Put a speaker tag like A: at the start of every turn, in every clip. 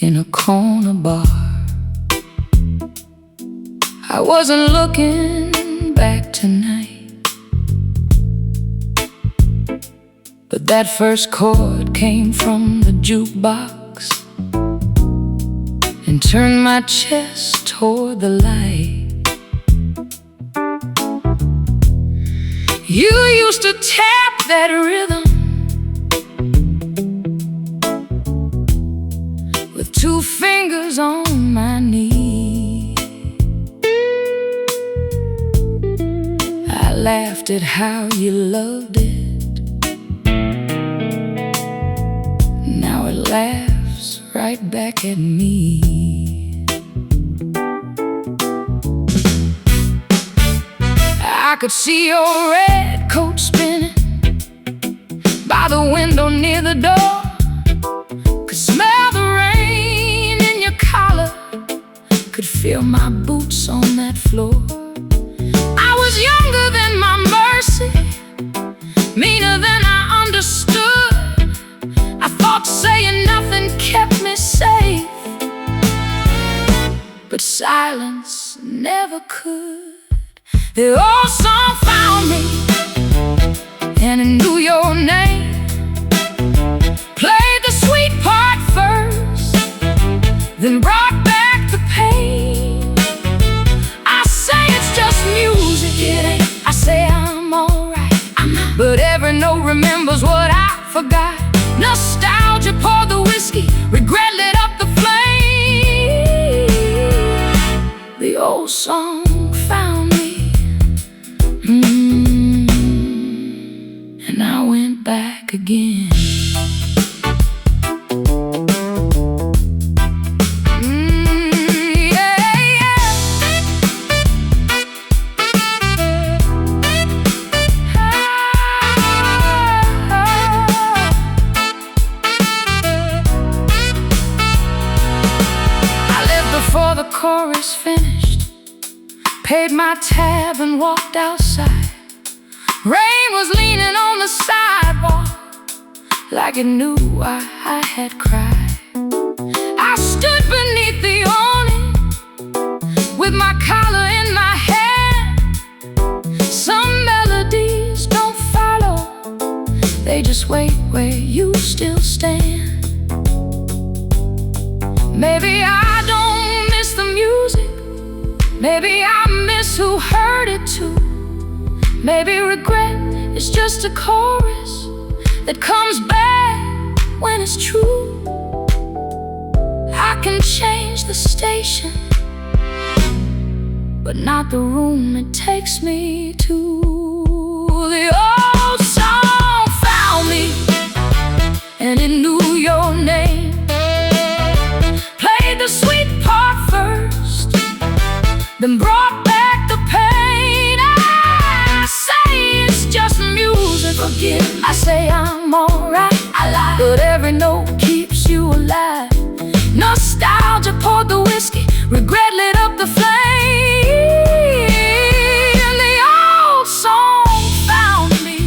A: in a corner bar. I wasn't looking back tonight, but that first chord came from the jukebox and turned my chest toward the light. You used to tap that rhythm with 2 fingers on my knee. I laughed at how you loved it. Now it laughs right back at me. I could see your red coat spinning by the window near the door. Could smell the rain in your collar, could feel my boots on that floor. I was younger than my mercy, meaner than I understood. I thought saying nothing kept me safe, but silence never could. The old song found me, and it knew your name. Played the sweet part first, then brought back the pain. I say it's just music, it ain't. I say I'm alright, but every note remembers what I forgot. Nostalgia poured the whiskey, regret lit up the flame. The old song found me, and I went back again. I lived before the chorus finished, paid my tab and walked outside. Rain was leaning on the sidewalk like it knew I had cried. I stood beneath the awning with my collar in my hand. Some melodies don't follow, they just wait where you still stand. Maybe I don't miss the music, maybe I miss who heard it too. Maybe regret is just a chorus that comes back when it's true. I can change the station, but not the room it takes me to. The old song found me, and it knew your name. Played the sweet part first, then brought back the pain. I say it's just music, forgive. I say I'm alright, I lie, but every note keeps you alive. Nostalgia poured the whiskey, regret lit up the flame. And the old song found me,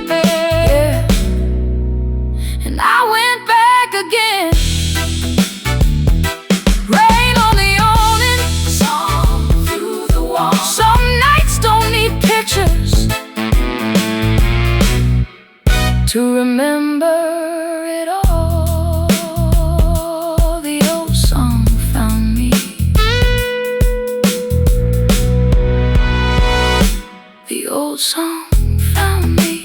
A: yeah, and I went back again. Rain on the awning, song through the wall. Some nights don't need pictures to remember it all. The old song found me, the old song found me.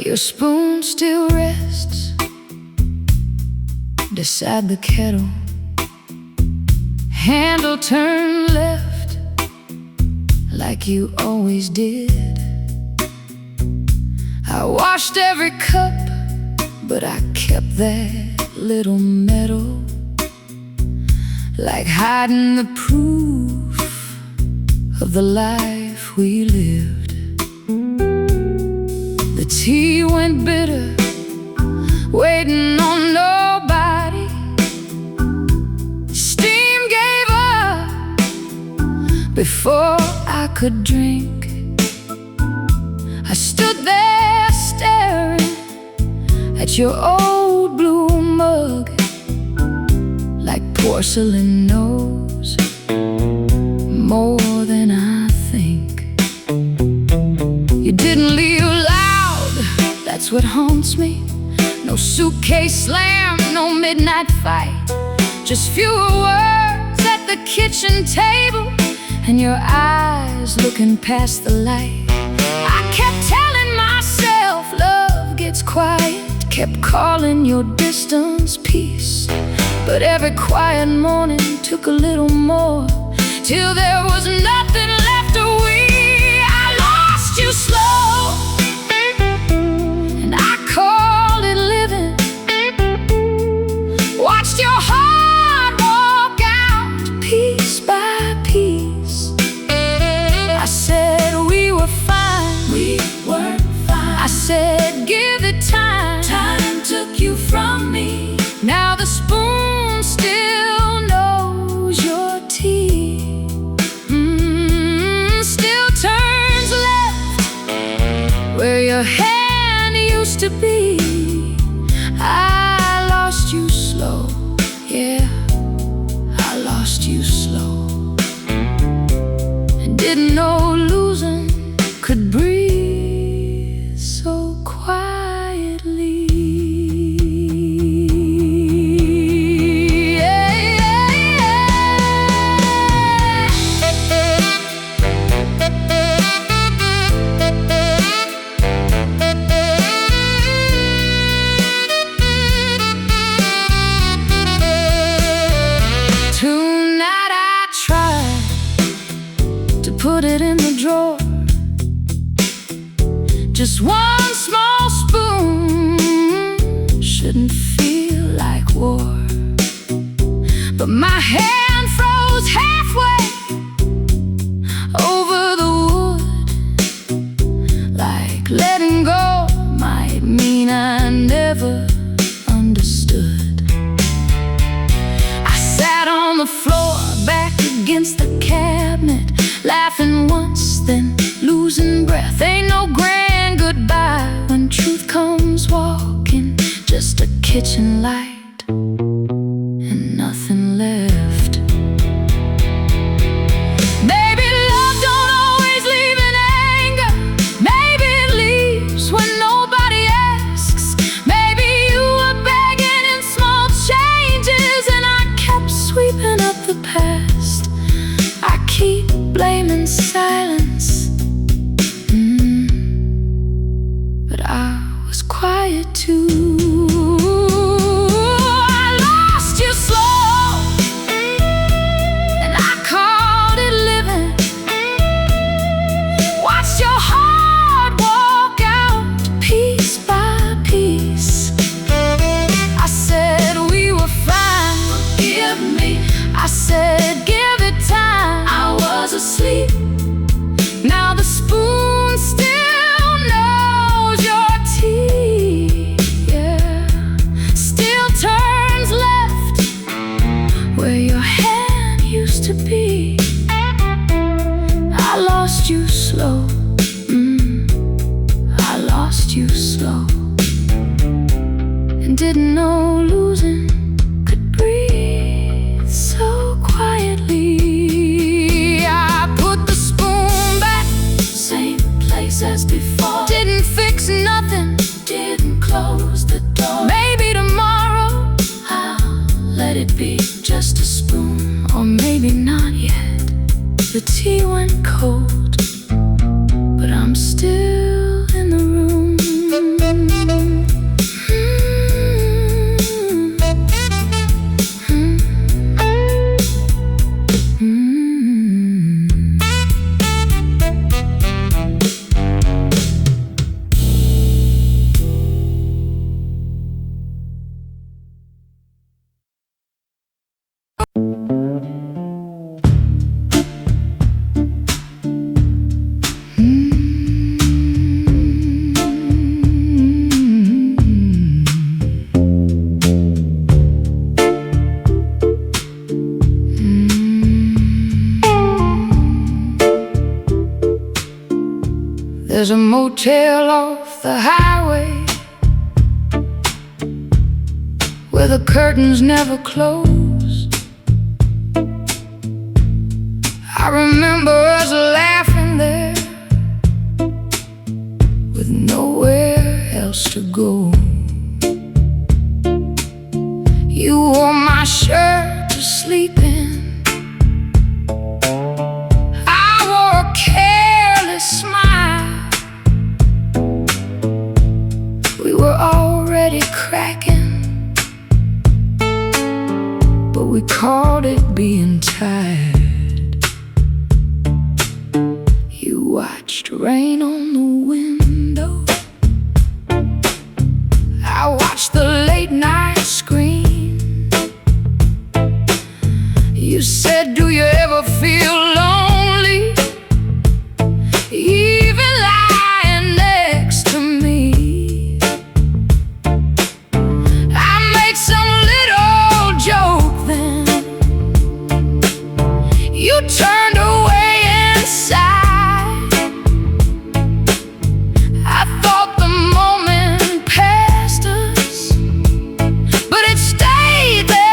A: Your spoon still rests beside the kettle, handle turned left like you always did. I watch washed every cup, but I kept that little medal, like hiding the proof of the life we lived. The tea went bitter, waiting on nobody. Steam gave up before I could drink. I stood there staring at your old blue mug, like porcelain knows more than I think. You didn't leave loud, that's what haunts me. No suitcase slam, no midnight fight, just fewer words at the kitchen table, and your eyes looking past the light. I kept telling myself love gets quiet, kept calling your distance peace, but every quiet morning took a little more, till there was nothing left to we. I lost you slow, and I called it living. Watched your heart walk out piece by piece. I said we were fine, we were fine. I said give it time, time took you from me. Now the spoon still knows your tea, still turns left where your hand used to be. I lost you slow, yeah, I lost you slow, and didn't know losing could breathe so quietly. Tonight I tried to put it in the drawer, just one small spoon shouldn't feel like war. But my hand froze halfway over the wood, like letting go might mean I never understood. I sat on the floor, back against the cabinet, laughing once, then losing breath. Ain't no grand goodbye when truth comes walking, just a kitchen light and nothing left. Baby, love don't always leave in anger. Maybe it leaves when nobody asks. Maybe you were begging in small changes, and I kept sweeping up the past. I keep blaming silence, but I was quiet too. I lost you slow, and I called it living. Watched your heart walk out piece by piece. I said we were fine, forgive me. I said give it time, I was asleep. Now the spoon still knows your tea, yeah, still turns left where your hand used to be. I lost you slow, I lost you slow, and didn't know losing could breathe so quietly. I put the spoon back, same place as before. Didn't fix nothing, didn't close the door. Maybe tomorrow I'll let it be just a spoon, or maybe not yet. The tea went cold, but I'm still in the room. There's a motel off the highway where the curtains never close. I remember us laughing there with nowhere else to go. You wore my shirt to sleep in. I wore a careless smile. We were already cracking, but we called it being tired. You watched rain on the window. I watched the late night screen. You said, do you ever feel lonely, even lying next to me? I made some little joke then. You turned away inside. I thought the moment passed us, but it stayed there.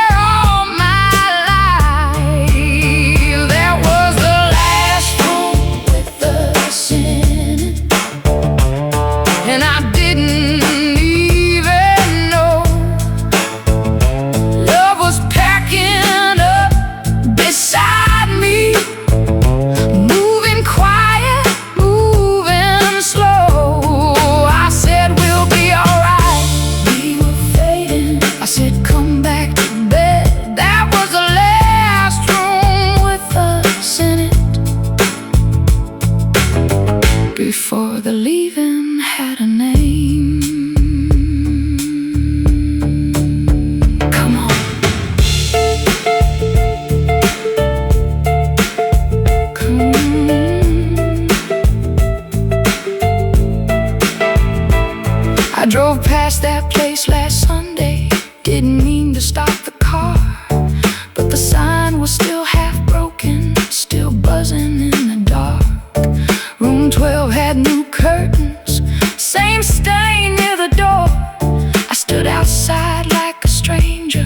A: Before the leaving had a name. Come on. Come on. I drove past that place last Sunday. Didn't mean to stop the car, but the sign was still half broken, still buzzing in the dark. Room 12 had new curtains, same stain near the door. I stood outside like a stranger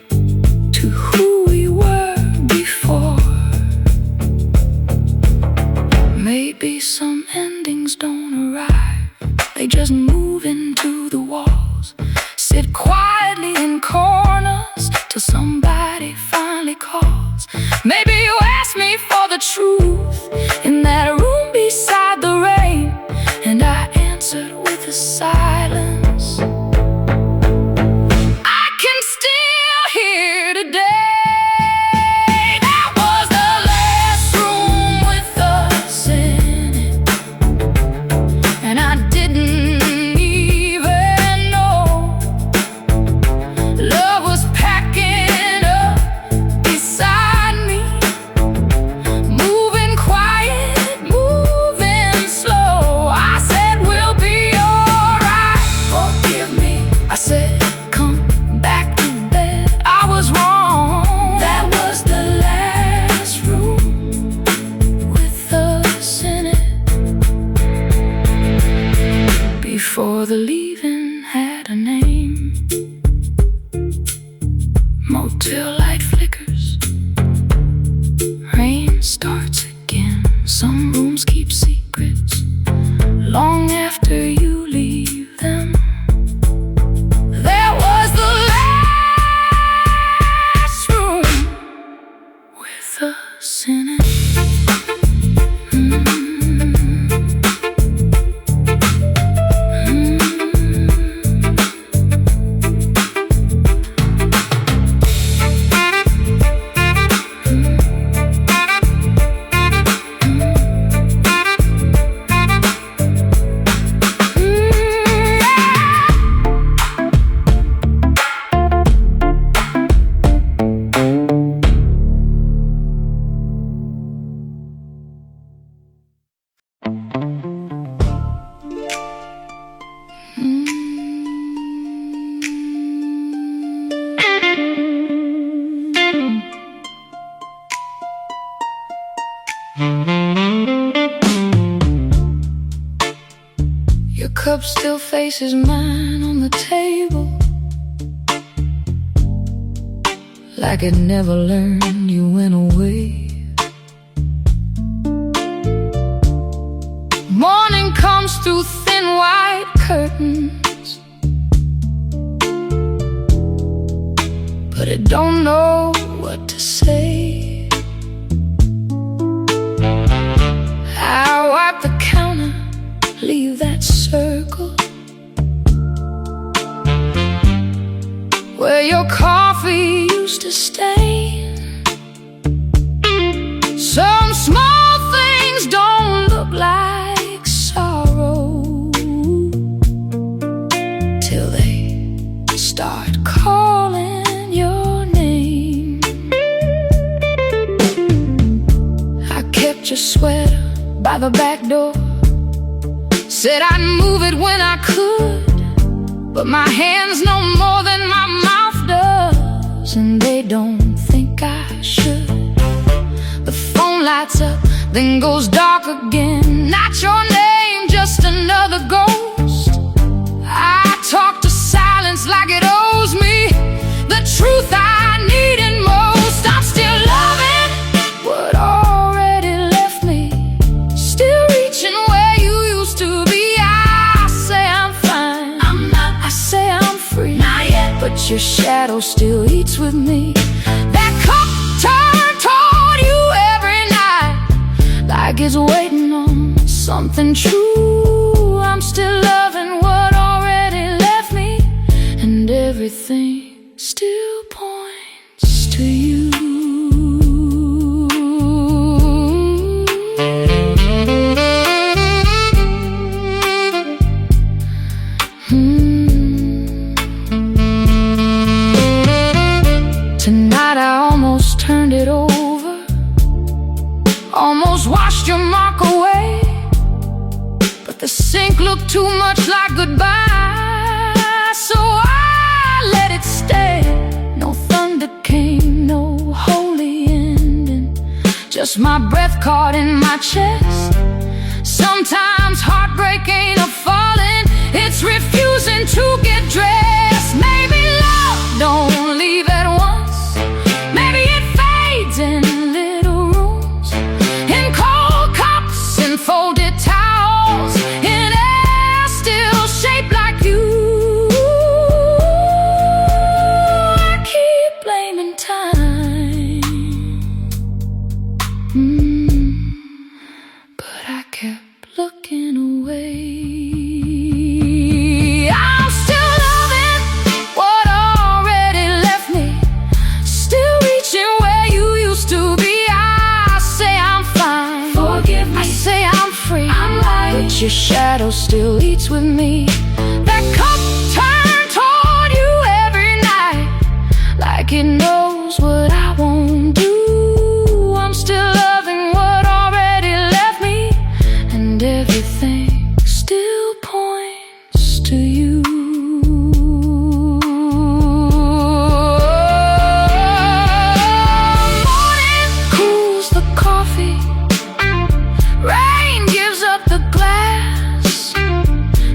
A: to who we were before. Maybe some endings don't arrive, they just move into the walls, sit quietly in corners till somebody finally calls. Maybe you asked me for the truth in that room beside the rain, and I answered with a silence I can still hear today. That was the last room with us in it, and I didn't even know love was packing up beside me, moving quiet, moving slow. I said we'll be alright, forgive me. I said come back to bed, I was wrong. That was the last room with us in it, before the leaving had a name. Motel light flickers, rain starts again. Some rooms keep secrets long after you leave them. There was the last room with us in it. Mm-hmm. Mm-hmm. cup still faces mine on the table, like it never learned you went away. Morning comes through thin white curtains, but it don't know what to say. I wipe the counter, leave that circle where your coffee used to stain. Some small things don't look like sorrow till they start calling your name. I kept your sweater by the back door, said I'd move it when I could, but my hands know more than my mouth does, and they don't think I should. The phone lights up, then goes dark again. Not your name, just another ghost. I talk to silence like it owes me the truth I need and most. I'm still loving what already left me, still reaching where you used to be. I say I'm fine, I'm not. I say I'm free, not yet. But your shadow still eats with me. That cup turned toward you every night, like it's waiting on something true. I'm still loving what already left me, and everything still points to you. Tonight I almost turned it over, almost washed your mark away, but the sink looked too much like goodbye, so I let it stay. No thunder came, no holy ending, just my breath caught in my chest. Sometimes heartbreak ain't a falling, it's refusing to get dressed. Maybe love don't leave at once, maybe it fades in little rooms, in cold cups and folded towels, in air still shaped like you. I keep blaming time, but I kept looking away. I'm still loving what already left me, still reaching where you used to be. I say I'm fine, forgive me. I say I'm free, I'm light. But your shadow still eats with me. That cup turned toward you every night, like it knows what I won't do. I'm still loving what already left me, and everything still points to you. Morning cools the coffee, rain gives up the glass.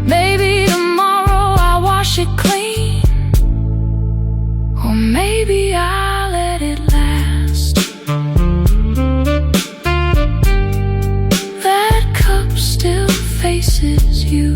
A: Maybe tomorrow I'll wash it clean, or maybe I'll let it last. That cup still faces you.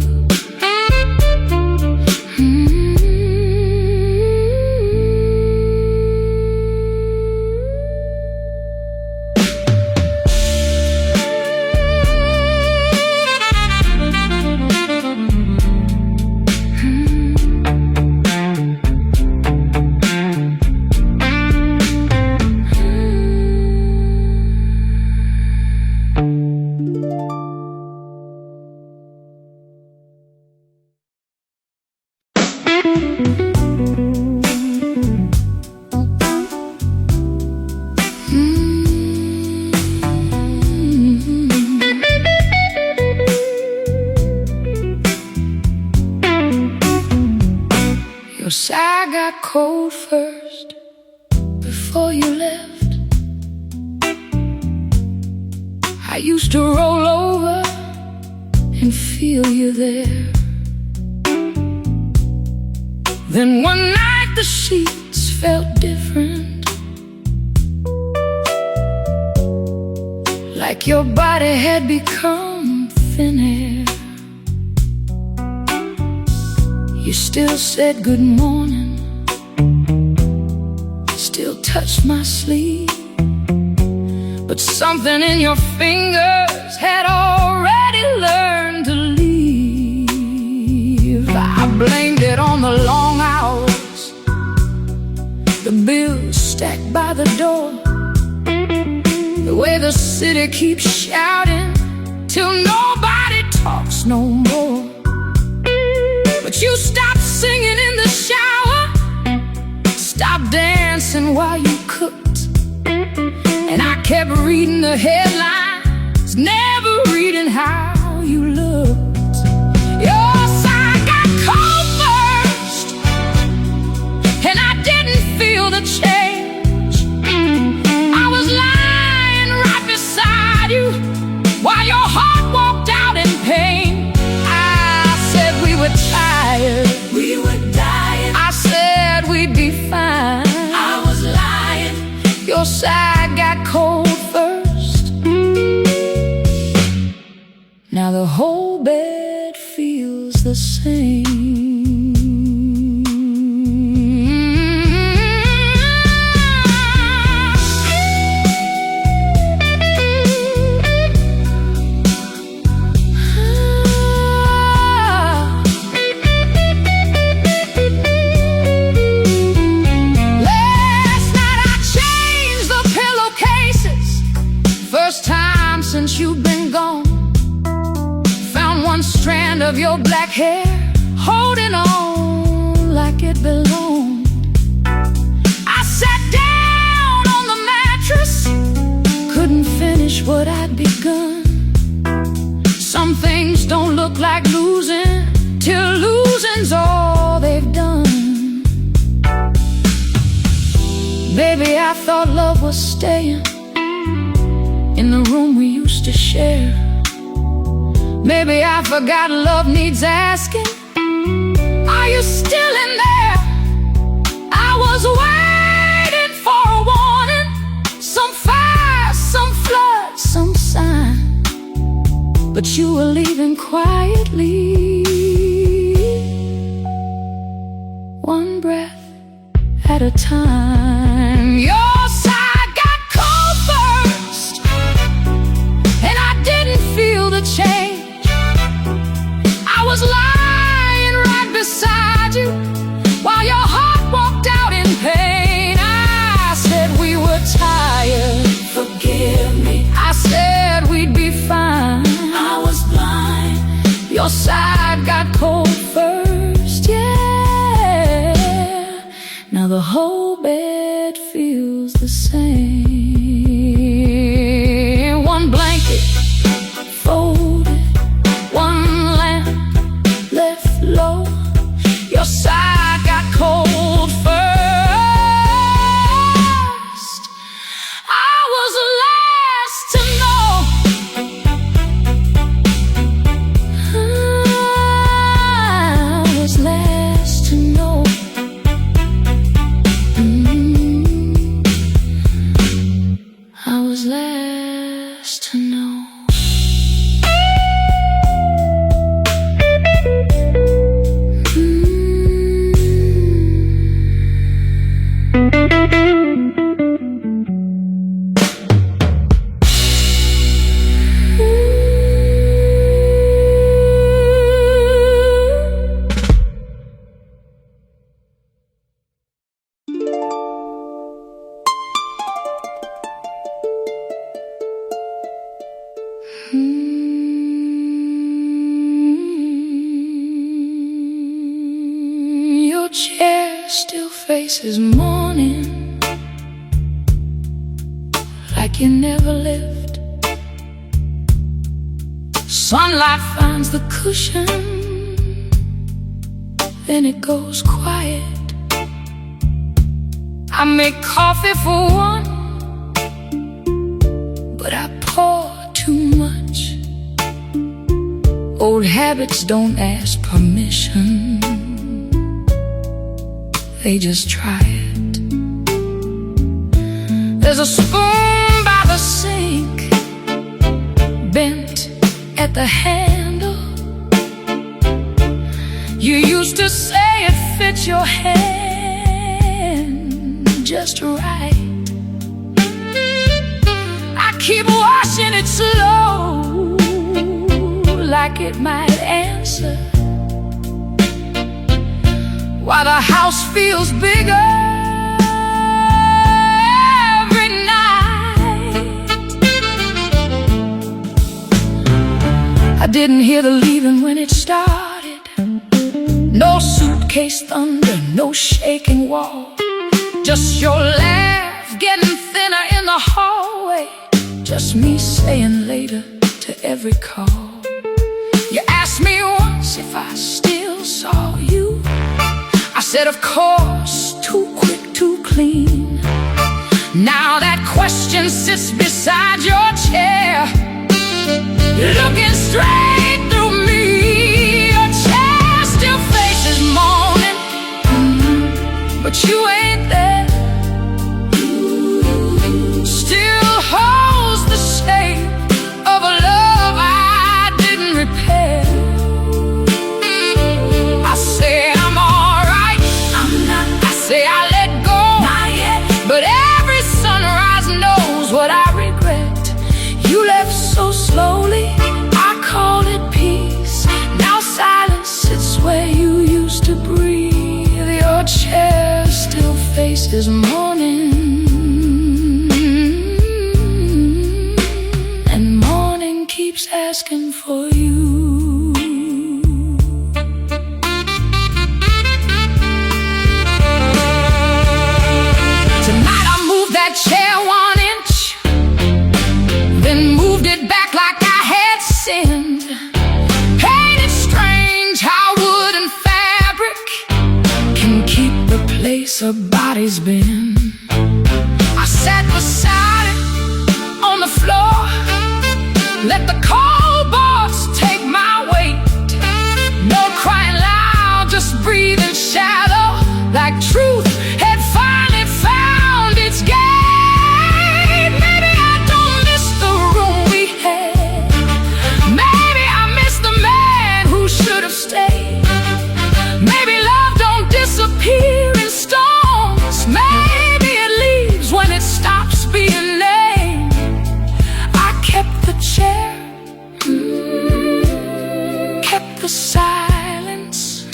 A: Yes, I got cold first before you left. I used to roll over and feel you there. Then one night the sheets felt different, like your body had become thin air. You still said good morning, still touched my sleeve, but something in your fingers had already learned to leave. I blamed it on the long hours, the bills stacked by the door, the way the city keeps shouting till nobody talks no more. But you stopped singing in the shower, stopped dancing while you cooked, and I kept reading the headlines, never reading how you looked. Your side got cold first, and I didn't feel the change. I was lying right beside you while your heart walked out in pain. I said we were tired, we were dying. I said we'd be fine, I was lying. Your side got cold first. Now the whole bed feels the same. First time since you've been gone, found one strand of your black hair, holding on like it belonged. I sat down on the mattress, couldn't finish what I'd begun. Some things don't look like losing till losing's all they've done. Baby, I thought love was staying in the room we used to share. Maybe I forgot love needs asking, are you still in there? I was waiting for a warning, some fire, some flood, some sign, but you were leaving quietly, one breath at a time. Your side got cold first, and I didn't feel the change. I was lying right beside you while your heart walked out in pain. I said we were tired, forgive me. I said we'd be fine, I was blind. Your side got cold first, yeah. Now the whole bed feels the same. One blanket folded, one lamp left low. Your side got cold first. I was last to know. I was last to know. I was last to know. Your chair still faces morning, like you never lived. Sunlight finds the cushion, then it goes quiet. I make coffee for one, but I pour too much. Old habits don't ask permission. they just try it. There's a spoon by the sink, bent at the handle. You used to say it fits your hand just right. I keep washing it slow, like it might answer, while the house feels bigger every night. I didn't hear the leaving when it started. No suitcase thunder, no shaking wall, just your laugh getting thinner in the hallway, just me saying later to every call. You asked me once if I still saw you. I said, of course, too quick, too clean. Now that question sits beside your chair, looking straight through me. Your chair still faces morning, but you ain't there. Still holds the shape of a love I didn't repair. I say I'm alright, I'm not. I say I let go, not yet. But every sunrise knows what I regret. You left so slowly, I called it peace. Now silence sits where you used to breathe. Your chair still faces morning, keeps asking for you. Tonight I moved that chair 1 inch, then moved it back like I had sinned. Painted strange how wood and fabric can keep the place a body's been. I sat beside it on the floor, let the cold boards take my weight. No crying loud, just breathing shallow, like truth had finally found its gate. Maybe I don't miss the room we had. Maybe I miss the man who should have stayed. Maybe love don't disappear in storms. Maybe it leaves when it stops being named. I kept the chair, kept the silence,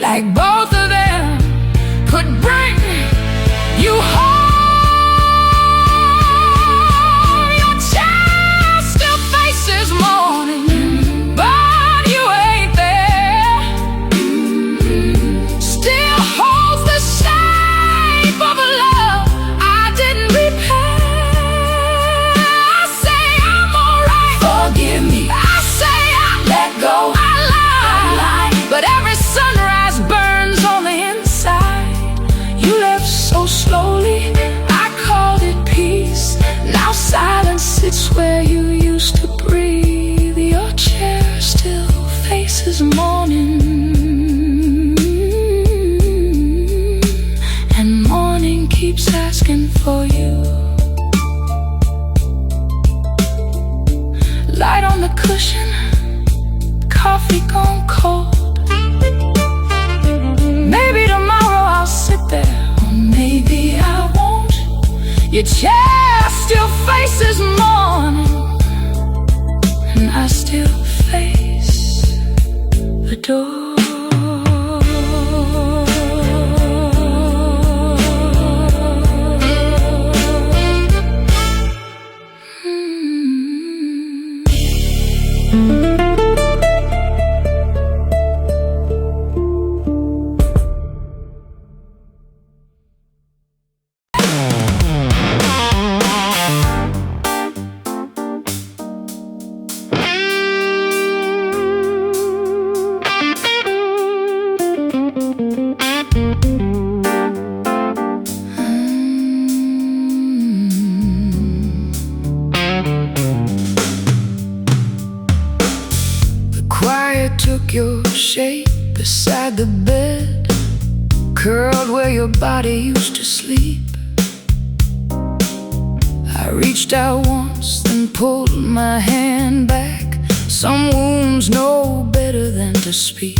A: like both of them could bring you home. Your child still faces morning, but you ain't there. Still holds the shape of a love I didn't repair. I say I'm alright, forgive me. I say I let go, I lied. But every sunrise burns on the inside. You left so slowly, I called it peace. Now silence sits where you used to breathe. Your chair still faces morning, and morning keeps asking for you. Light on the cushion, coffee gone cold. Maybe tomorrow I'll sit there, or maybe I won't. Your chair still faces morning, and I still face the door. took your shape beside the bed, curled where your body used to sleep. I reached out once, then pulled my hand back. Some wounds know better than to speak.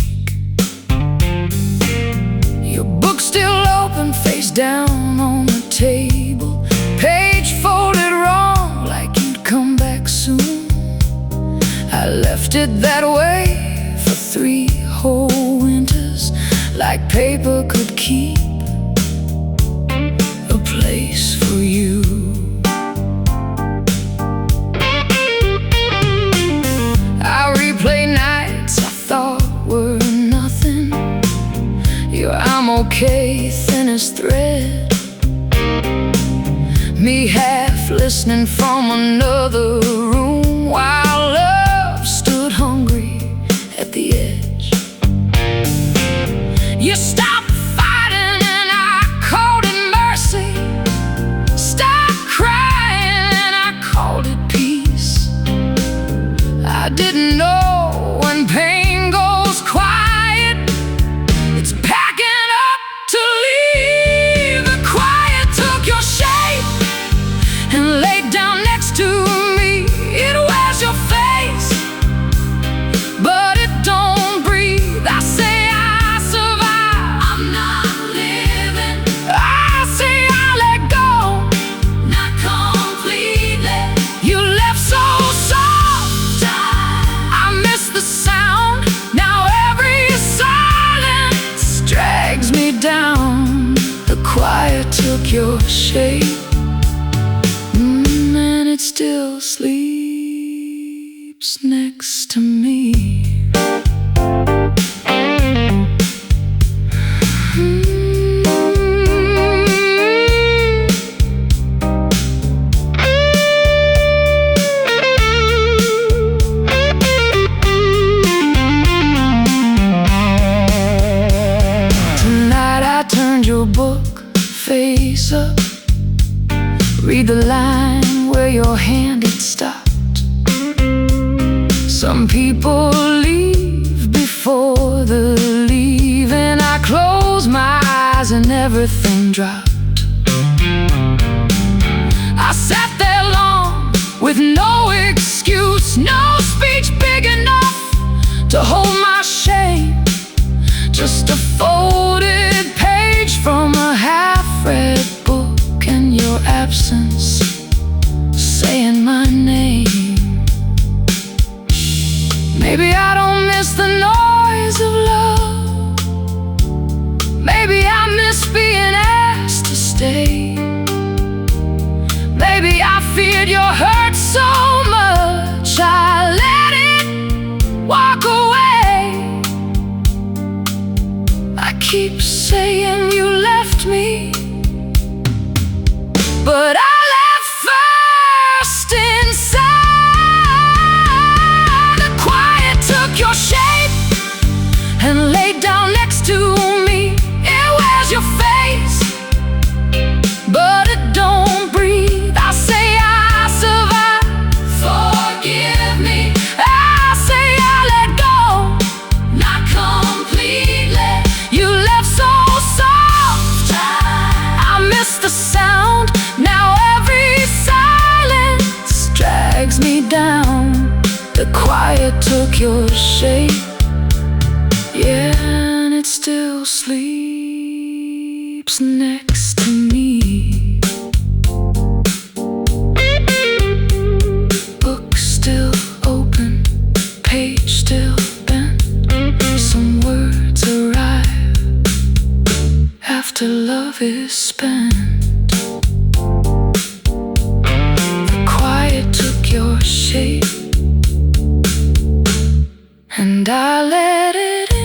A: Your book still open, face down on the table, page folded wrong, like you'd come back soon. I left it that way for 3 whole winters, like paper could keep a place for you. I replay nights I thought were nothing, your I'm okay, thin as thread, me half listening from another room while love stood hungry at the edge. You stopped fighting and I called it mercy, stopped crying and I called it peace. I didn't know when pain goes quiet, it's packing up to leave. The quiet took your shape and laid down next to me. It wears your face, but it don't breathe. I say I survive, I'm not living. I say I let go, not completely. You left so soft, I miss the sound. Now every silence drags me down. The quiet took your shape, and it still sleeps next to me. Tonight I turned your book face up, read the line where your hand had stopped. Some people leave before the leaving. I closed my eyes and everything dropped. I sat there long with no excuse, no speech big enough to hold my shame. Just a folded page from a half-read book and your absence saying my name. Maybe I don't miss the noise of love, maybe I miss being asked to stay. Maybe I feared your hurt so much I let it walk away. I keep saying you left me, but I left first inside. The quiet took your shape and laid down next to me. It wears your face, but it don't breathe. I say I survive, forgive me. I say I let go, not completely. You left so soft, I miss the sound. Now every silence drags me down. The quiet took your shape, yeah, and it still sleeps next to me. Book still open, page still bent. Some words arrive after love is spent. The quiet took your shape, and I let it in.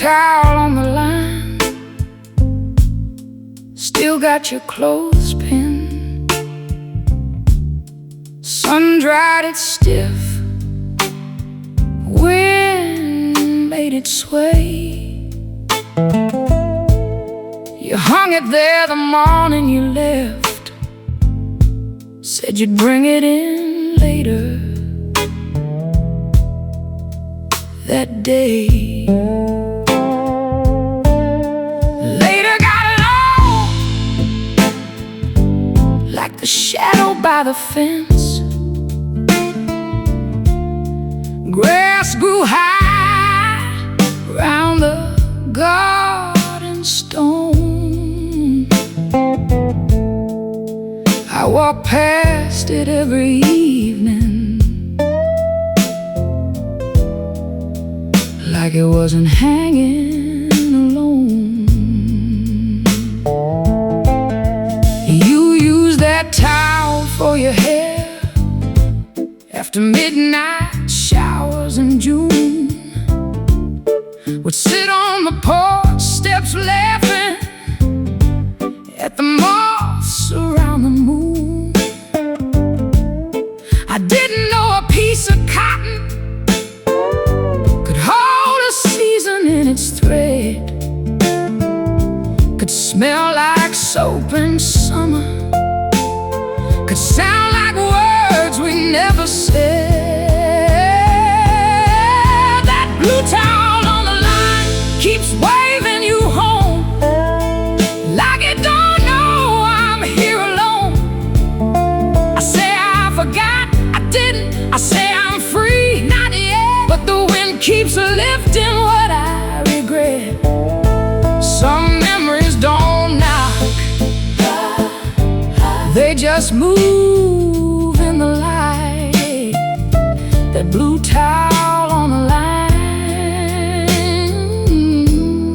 A: towel on the line, still got your clothespin, sun-dried it stiff, wind made it sway. You hung it there the morning you left, said you'd bring it in later that day. Later got long, like the shadow by the fence. Grass grew high round the garden stone. I walk past it every evening, like it wasn't hanging alone. You used that towel for your hair after midnight showers in June. Would sit on the porch steps laughing at the moths around the moon. I didn't know a piece of cotton could hold a season in its thread, could smell like soap in summer, could sound like words we never said. That blue towel on the line keeps waving you home, like it don't know I'm here alone. I say I forgot, I didn't. I say I'm free, not yet. But the wind keeps lifting what I regret. Some memories don't knock, they just move in the light. That blue towel on the line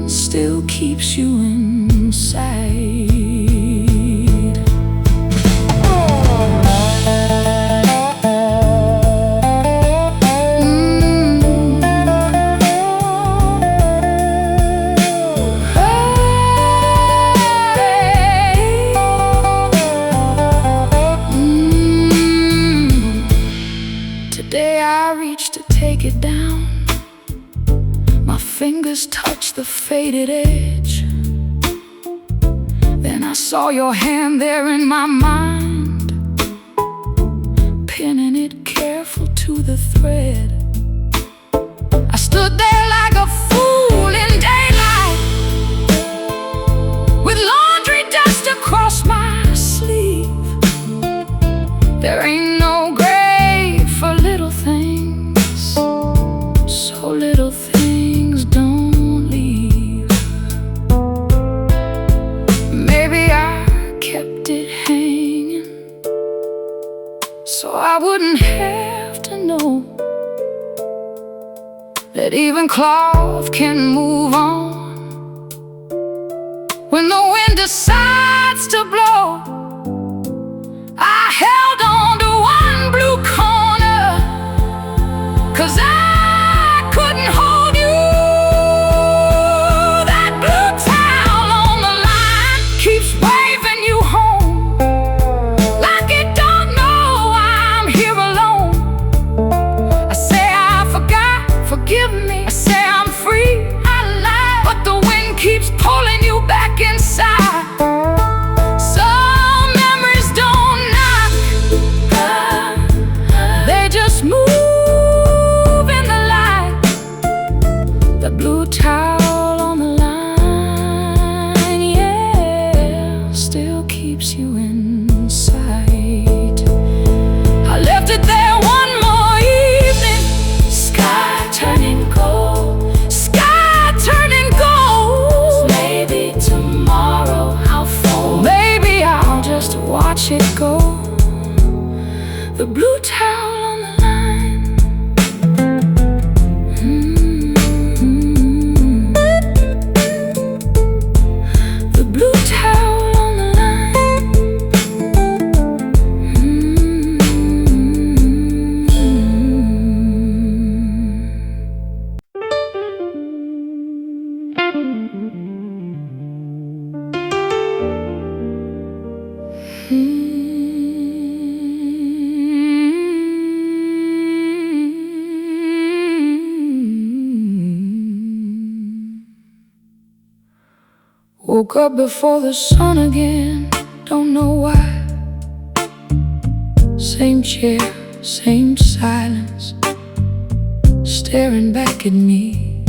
A: still keeps you inside. Today I reached to take it down, my fingers touched the faded edge. Then I saw your hand there in my mind, pinning it careful to the thread. I stood there like a fool in daylight, with laundry dust across my sleeve. There ain't no grave for little things, so little things don't leave. Maybe I kept it hanging so I wouldn't have to know that even cloth can move on when the wind decides to blow. I held on to one blue corner, 'cause I couldn't hold you. That blue towel on the line keeps waving you home, like it don't know I'm here alone. I say I forgot, forgive me. I say I'm free, I lied, but the wind keeps pulling you back inside. Some memories don't knock, they just move in the light. The blue towel on the line, yeah, still keeps you inside. I left it there one more evening, sky turning gold, sky turning gold. Maybe tomorrow I'll fall, maybe I'll just watch it go. The blue towel on the line. The blue towel on the line. Woke up before the sun again, don't know why. Same chair, same silence, staring back at me.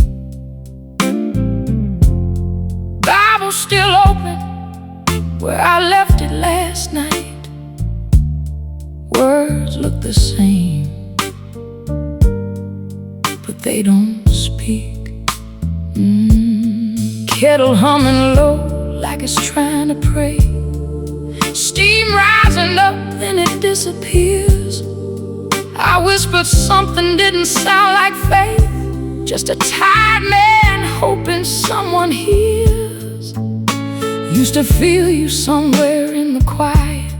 A: Bible still open where I left it last night. Words look the same, but they don't speak. Kettle humming low like it's trying to pray. Steam rising up, then it disappears. I whispered something didn't sound like faith, just a tired man hoping someone hears. Used to feel you somewhere in the quiet,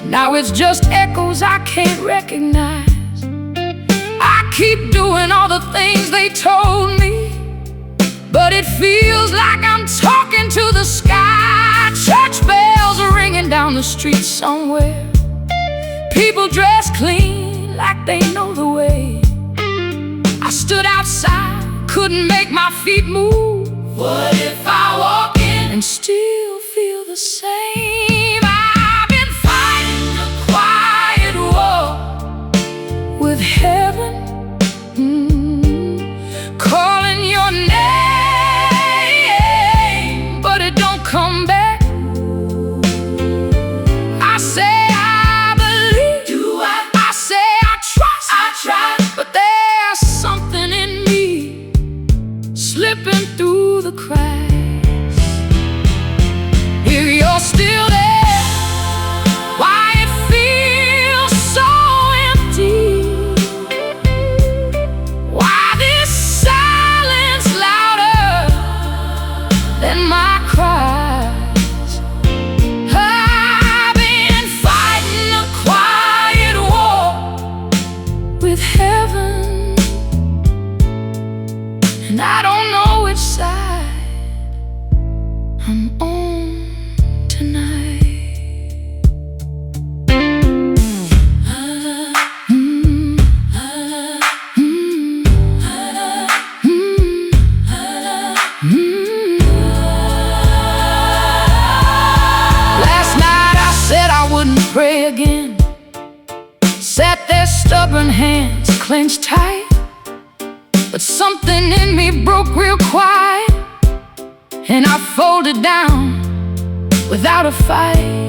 A: now it's just echoes I can't recognize. I keep doing all the things they told me, but it feels like I'm talking to the sky. Church bells are ringing down the street somewhere. People dressed clean like they know the way. I stood outside, couldn't make my feet move. What if I walk in and still feel the same? I've been fighting a quiet war with heaven, calling your name, but it don't come back. I say I believe, I say I trust, I try, but there's something in me slipping through the cracks. If you're still there, why it feels so empty? Why this silence louder than my cries? I've been fighting a quiet war with heaven, and I don't know which side I'm on tonight. Last night I said I wouldn't pray again. Sat there, stubborn hands clenched tight, but something in me broke real quiet, and I folded down without a fight.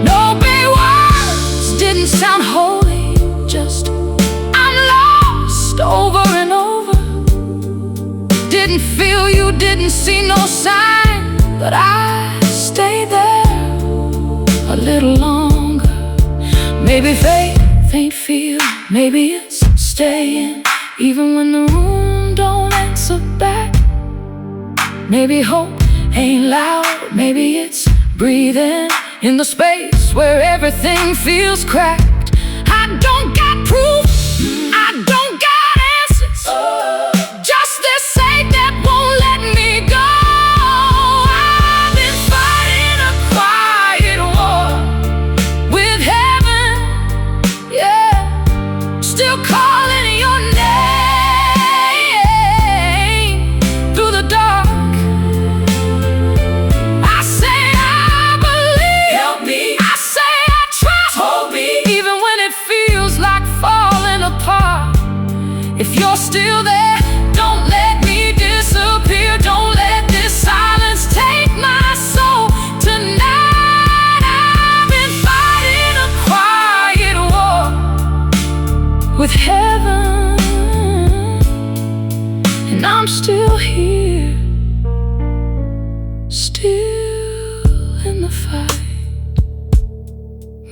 A: No big words, didn't sound holy, just I'm lost over and over. Didn't feel you, didn't see no sign, but I stayed there a little longer. Maybe faith ain't feel, maybe it's staying even when the room don't answer back. Maybe hope ain't loud, maybe it's breathing in the space where everything feels cracked. I don't got proof, I don't got answers, just this ache that won't let me go. I've been fighting a quiet war with heaven, yeah, still calling your name through the dark. I say I believe, help me. I say I trust, hold me, even when it feels like falling apart. If you're still there, don't let me disappear. Don't let this silence take my soul tonight. I've been fighting a quiet war with heaven, and I'm still here, still in the fight.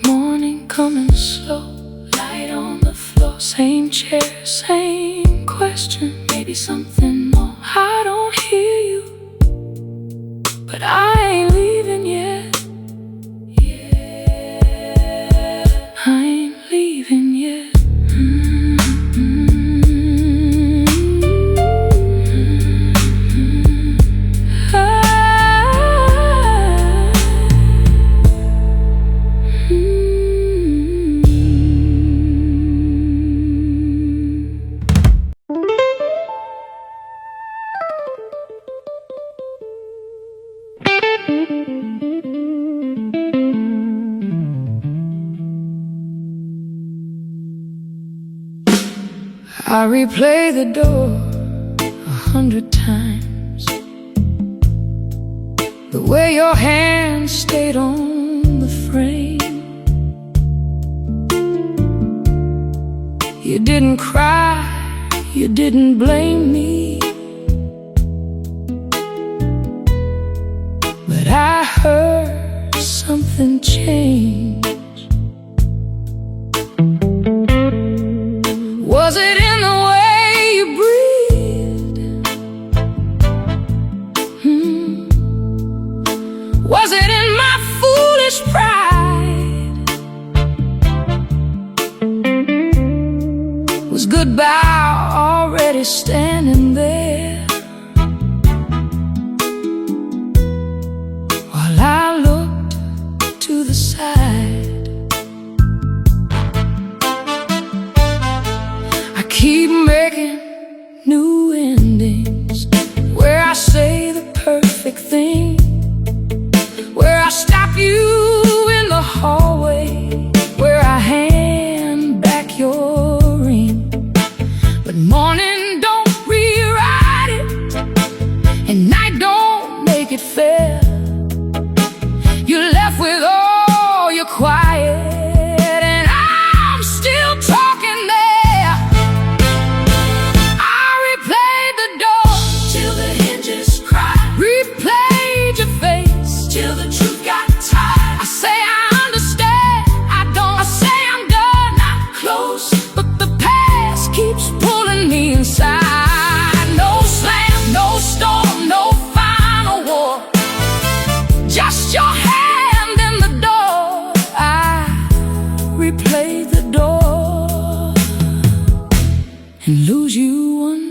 A: Morning coming slow, light on the floor. Same chair, same question, maybe something more. I don't hear you, but I ain't leaving yet. I ain't leaving yet. I replay the door 100 times. The way your hand stayed on the frame. You didn't cry, you didn't blame me, but I heard something change. Was it in the way you breathed? Was it in my foolish pride? Was goodbye already standing there while I looked to the side? I keep making new endings where I say the perfect thing, where I stop you in the hallway, where I hand back your ring. But morning don't rewrite it, and night don't make it fair. You're left with all your quiet, and I'm still talking there. I replayed the door till the hinges cried, replayed your face till the truth got tired. I say I understand, I don't. I say I'm done, not close, but the past keeps pulling me inside. No slam, no storm, no final war, just your hand in the door. I replay the door and lose you one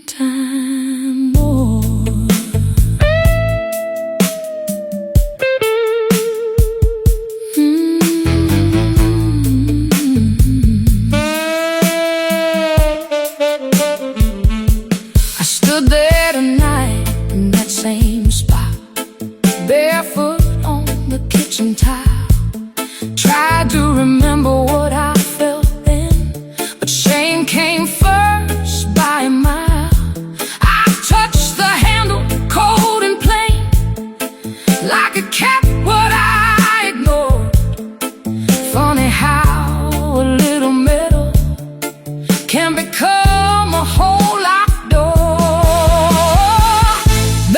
A: time more. I stood there tonight in that same spot, barefoot on the kitchen tile. Tried to remember what I felt then, but shame came first by a mile. I touched the handle, cold and plain, like a cat what I ignored. Funny how a little metal can become a whole locked door.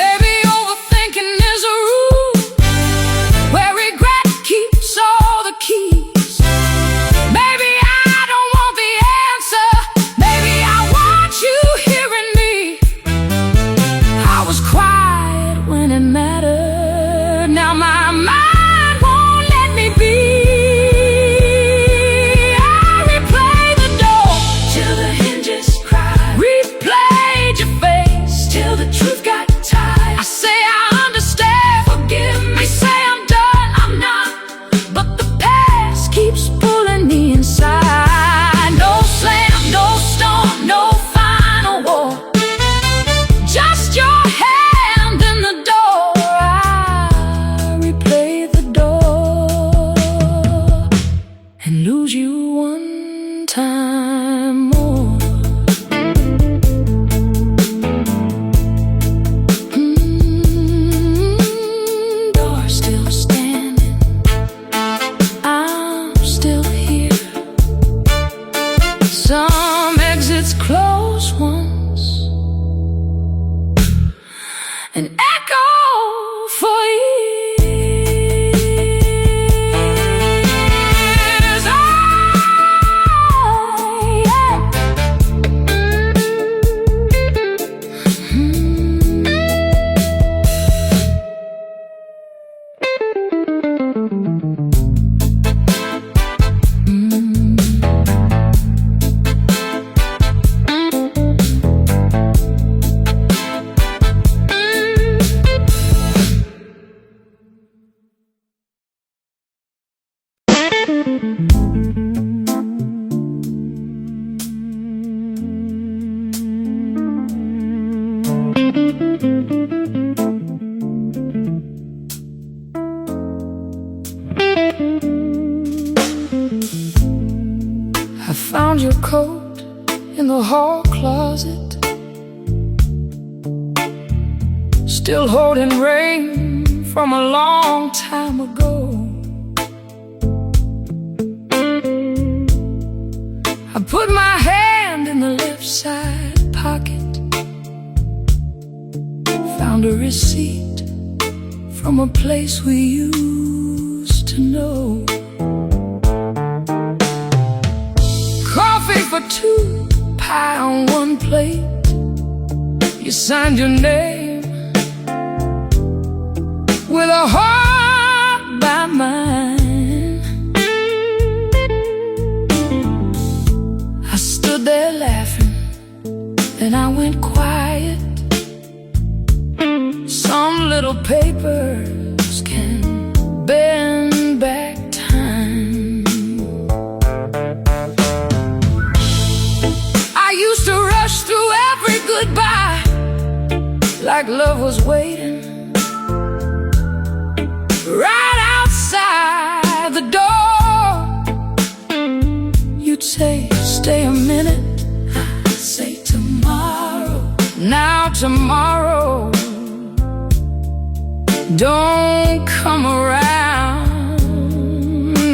A: Baby, overthinking is a rule where regret keeps all the keys. Maybe I don't want the answer, maybe I want you hearing me. I was quiet when it mattered, now my mind won't let me be. I replay the door till the hinges cried, replayed your face till the truth got tired. I say I understand, forgive me, say I'm done, I'm not, but the past keeps pulling me inside. No slam, no storm, no final war, just your hand in the door. I replay the door and lose you one time more. Door still standing, I'm still here. Some exits close once, an echo for years. I found your coat in the hall closet, still holding rain from a long time ago. I put my hand in the left side pocket, found a receipt from a place we used to know. Coffee for two, pie on one plate. You signed your name with a heart by mine. I stood there laughing, then I went quiet. Some little papers can bend back time. I used to rush through every goodbye like love was waiting right outside the door. You'd say, stay a minute. I'd say, tomorrow. Now tomorrow don't come around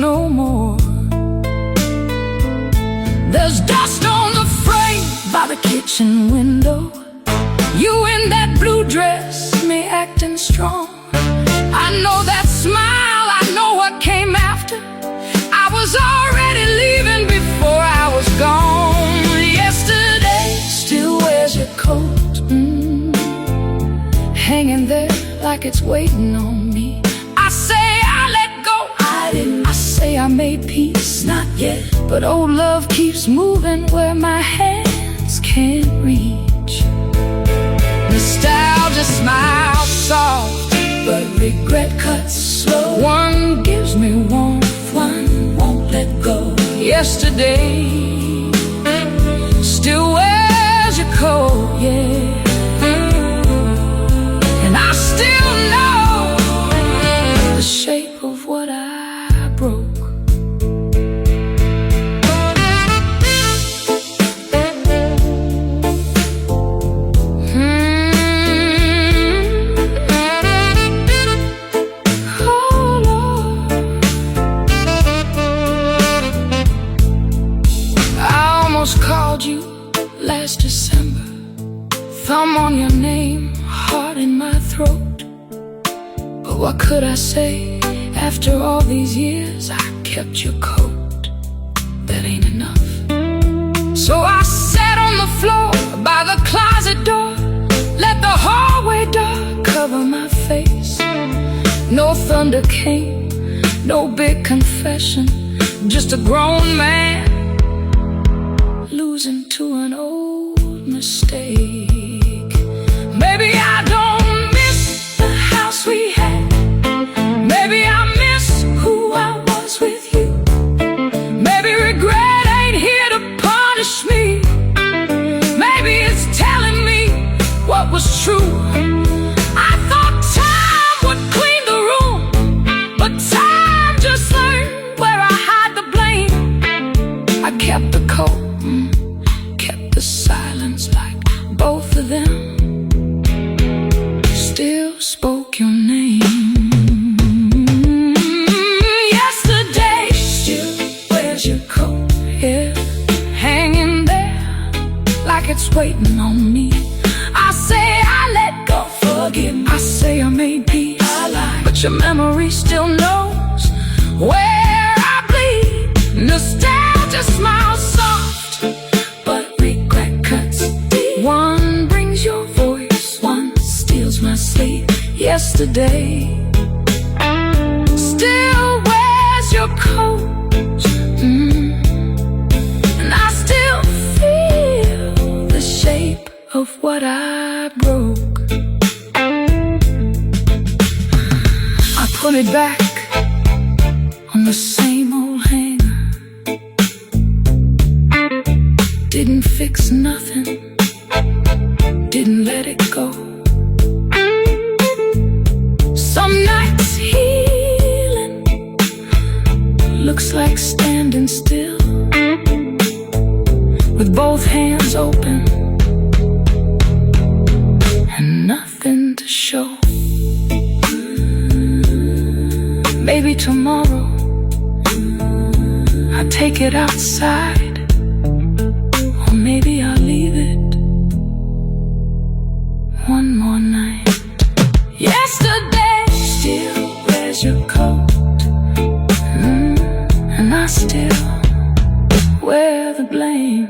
A: no more. There's dust on the frame by the kitchen window. You in that blue dress, me acting strong. I know that smile, I know what came after. I was already leaving before I was gone. Yesterday still wears your coat, hanging there like it's waiting on me. I say I let go, I didn't. I say I made peace, not yet. But old love keeps moving where my hands can't reach. Nostalgia smiles soft, but regret cuts slow. One gives me warmth, one won't let go. Yesterday still wears your coat, yeah. And I still know the shape of what I broke. Called you last December, thumb on your name, heart in my throat. But what could I say? After all these years, I kept your coat. That ain't enough. So I sat on the floor by the closet door, let the hallway door cover my face. No thunder came, no big confession, just a grown man losing to an old mistake. Maybe I don't miss the house we had. Maybe I miss who I was with you. Maybe regret ain't here to punish me. Maybe it's telling me what was true. I thought time would clean the room, but time just learned where I hide the blame. I kept the coat, kept the silence like both of them still spoke your name. Yesterday still wears your coat, yeah, hanging there like it's waiting on me. I say I let go, forgive me. I say I made peace, I lied, but your memory still knows where I bleed. Nostalgia smiles soft, but regret cuts deep. One brings your voice, one steals my sleep. Yesterday still wears your coat, and I still feel the shape of what I broke. I put it back on the same old hanger. Didn't fix nothing, didn't let it go. Some nights healing looks like standing still with both hands open and nothing to show. Maybe tomorrow I'll take it outside, or maybe I'll leave it one more night. Yesterday still wears your coat, and I still wear the blame.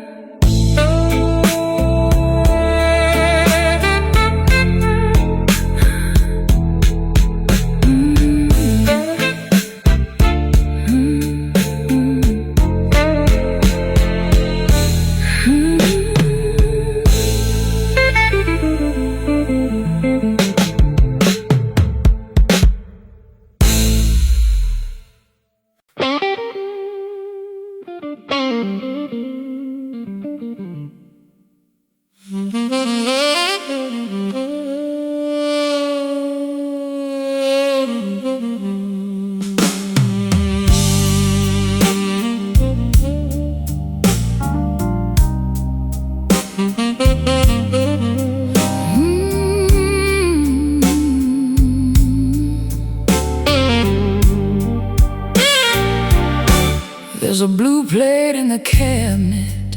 A: There's a blue plate in the cabinet,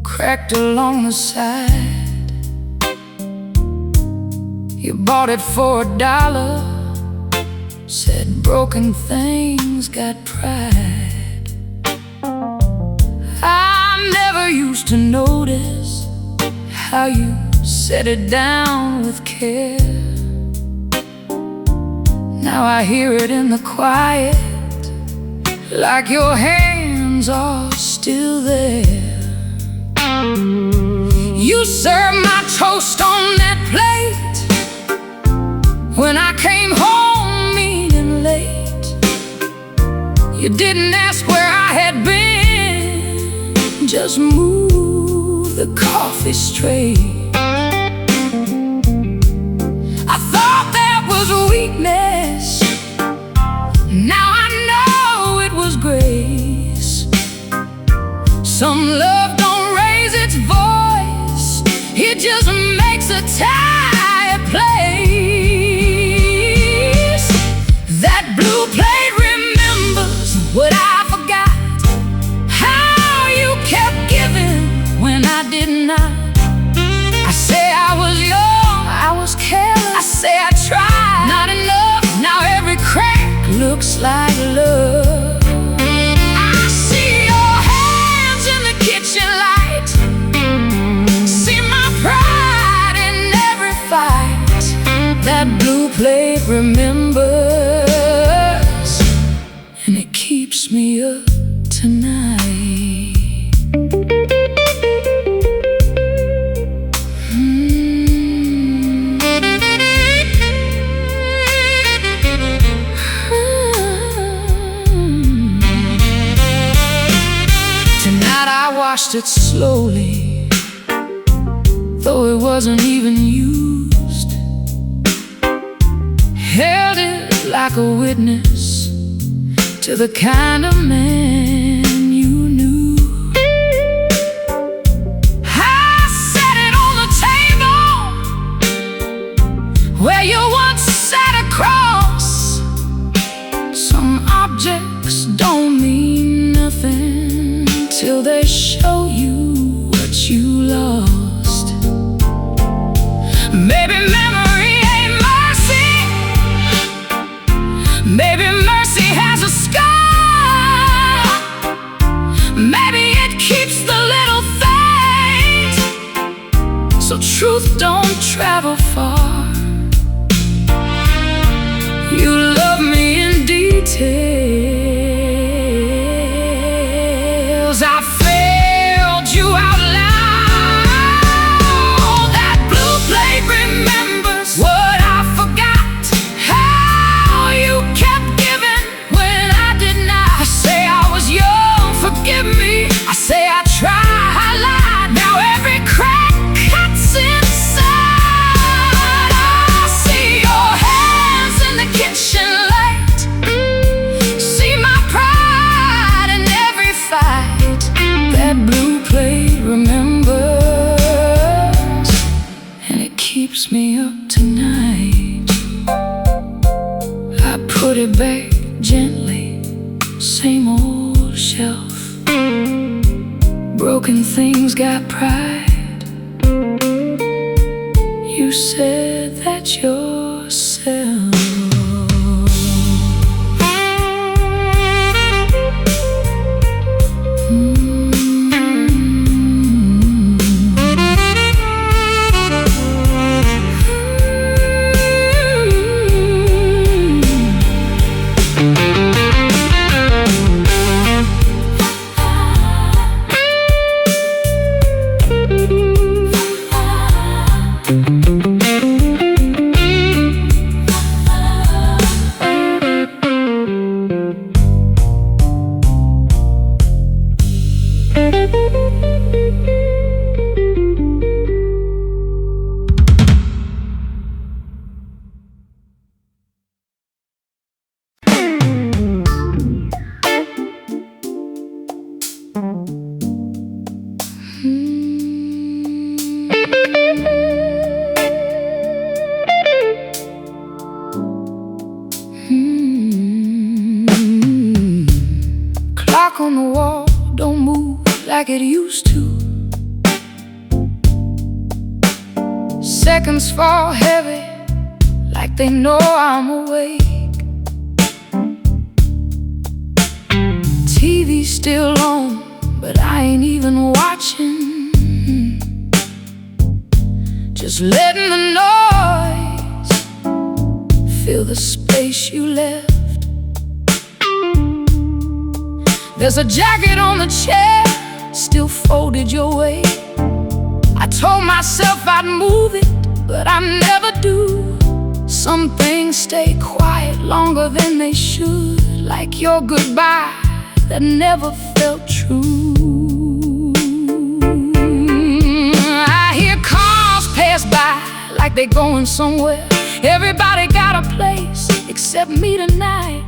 A: cracked along the side. You bought it for $1, said broken things got pride. I never used to notice how you set it down with care. Now I hear it in the quiet, like your hands are still there. You served my toast on that plate when I came home meaning late. You didn't ask where I had been, just move the coffee straight. I thought that was weakness, now I know it was grace. Some love don't raise its voice, it just makes a tired place. That blue plate remembers what I forgot, how you kept giving when I did not. I say I was young, I was careless, I say I tried, not enough. Now every crack looks like love. I see your hands in the kitchen light, see my pride in every fight. That blue plate remembers, and it keeps me up tonight. Washed it slowly, though it wasn't even used. Held it like a witness to the kind of man you knew. I set it on the table where you once sat across. Some objects don't mean nothing till they show you what you lost. Maybe memory ain't mercy, maybe mercy has a scar. Maybe it keeps the little things, so truth don't travel far. You love me in details, I failed you out loud. That blue plate remembers what I forgot, how you kept giving when I did not. I say I was young, forgive me, I say I tried, I lied. Now every crack cuts inside. it back gently, same old shelf. Broken things got pride. You said that yourself. Clock on the wall don't move like it used to. Seconds fall heavy like they know I'm awake. TV's still on, but I ain't even watching. Just letting the noise fill the space you left. There's a jacket on the chair, still folded your way. I told myself I'd move it, but I never do. Some things stay quiet longer than they should, like your goodbye that never felt true. I hear cars pass by like they're going somewhere. Everybody got a place except me tonight.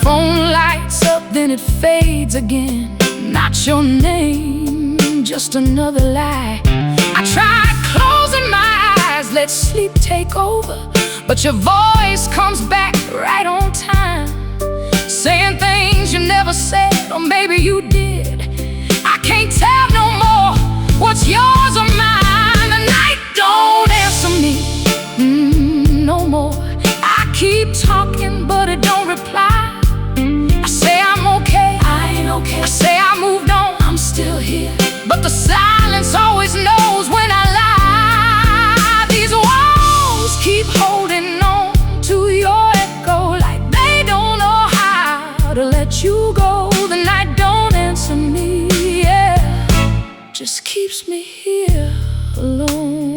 A: Phone lights up, then it fades again. Not your name, just another lie. I tried closing my eyes, let sleep take over, but your voice comes back right on time, saying things you never said, or maybe you did. I can't tell no more what's yours or mine. The night don't answer me, no more. I keep talking, but it don't reply. I say I moved on, I'm still here, but the silence always knows when I lie. These walls keep holding on to your echo, like they don't know how to let you go. The night don't answer me, yeah, just keeps me here alone.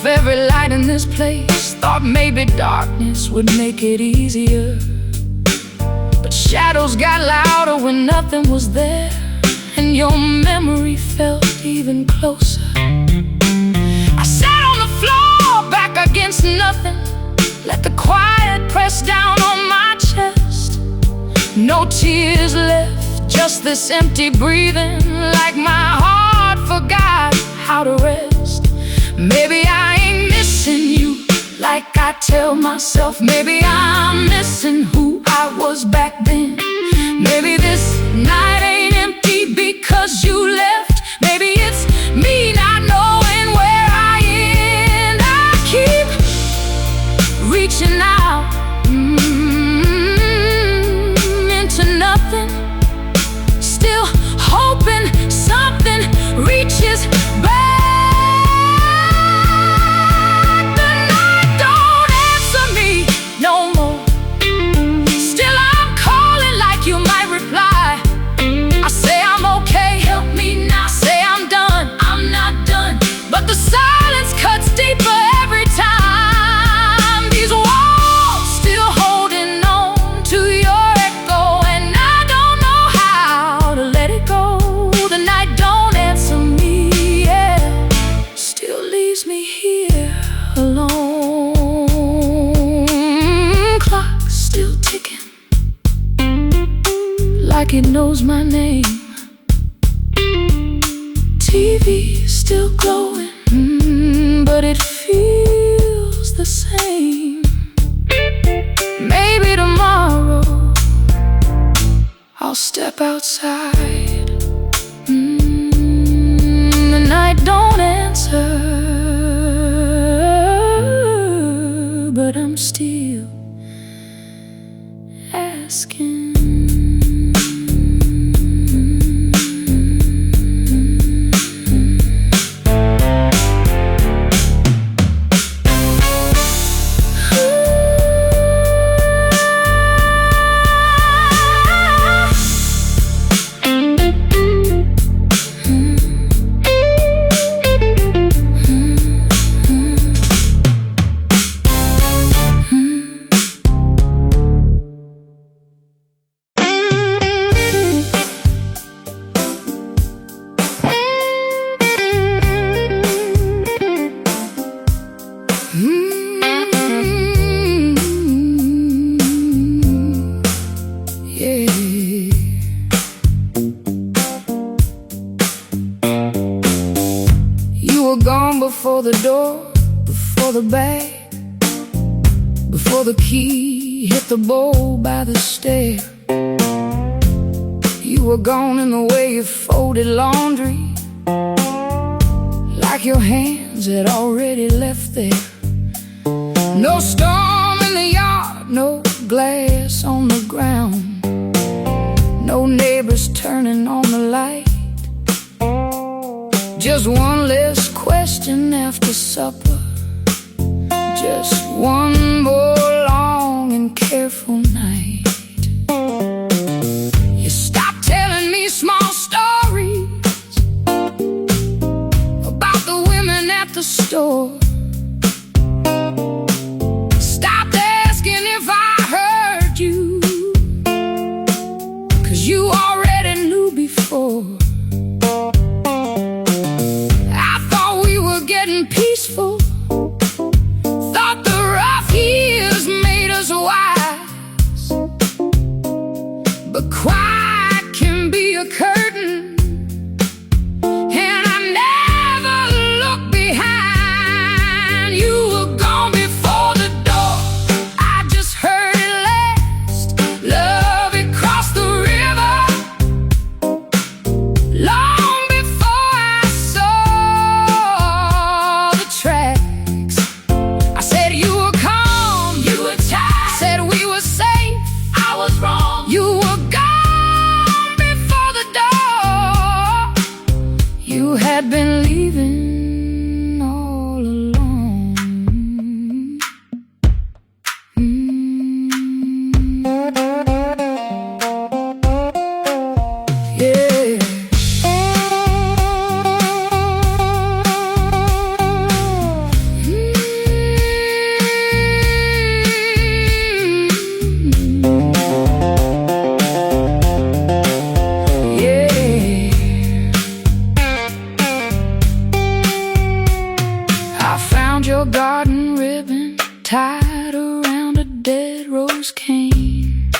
A: Every light in this place, thought maybe darkness would make it easier, but shadows got louder when nothing was there, and your memory felt even closer. I sat on the floor, back against nothing, let the quiet press down on my chest. No tears left, just this empty breathing, like my heart forgot how to rest. Maybe I ain't missing you like I tell myself. Maybe I'm missing who I was back then. Maybe this night ain't empty because you left. Maybe it's me not knowing where I end. I keep reaching out into nothing, still hoping something reaches back. like it knows my name. TV still glowing, but it feels the same. Maybe tomorrow I'll step outside. The night don't answer, but I'm still asking. Gone before the door, before the bag, before the key hit the bowl by the stair. You were gone in the way you folded laundry, like your hands had already left there. No storm in the yard, no glass on the ground, no neighbors turning on the light. Just one less question after supper, just one more long and careful night. You stopped telling me small stories about the women at the store. Stopped asking if I heard you, 'cause you already knew before. Peaceful, thought the rough years made us wise, but quiet can be a curtain, and I never looked behind. You were gone before the door, I just heard it last. Love, it crossed the river long before I saw tracks. I said you were calm, you were tired, said we were safe, I was wrong. You were gone before the door, you had been leaving all along. Yeah. Your garden ribbon tied around a dead rose cane.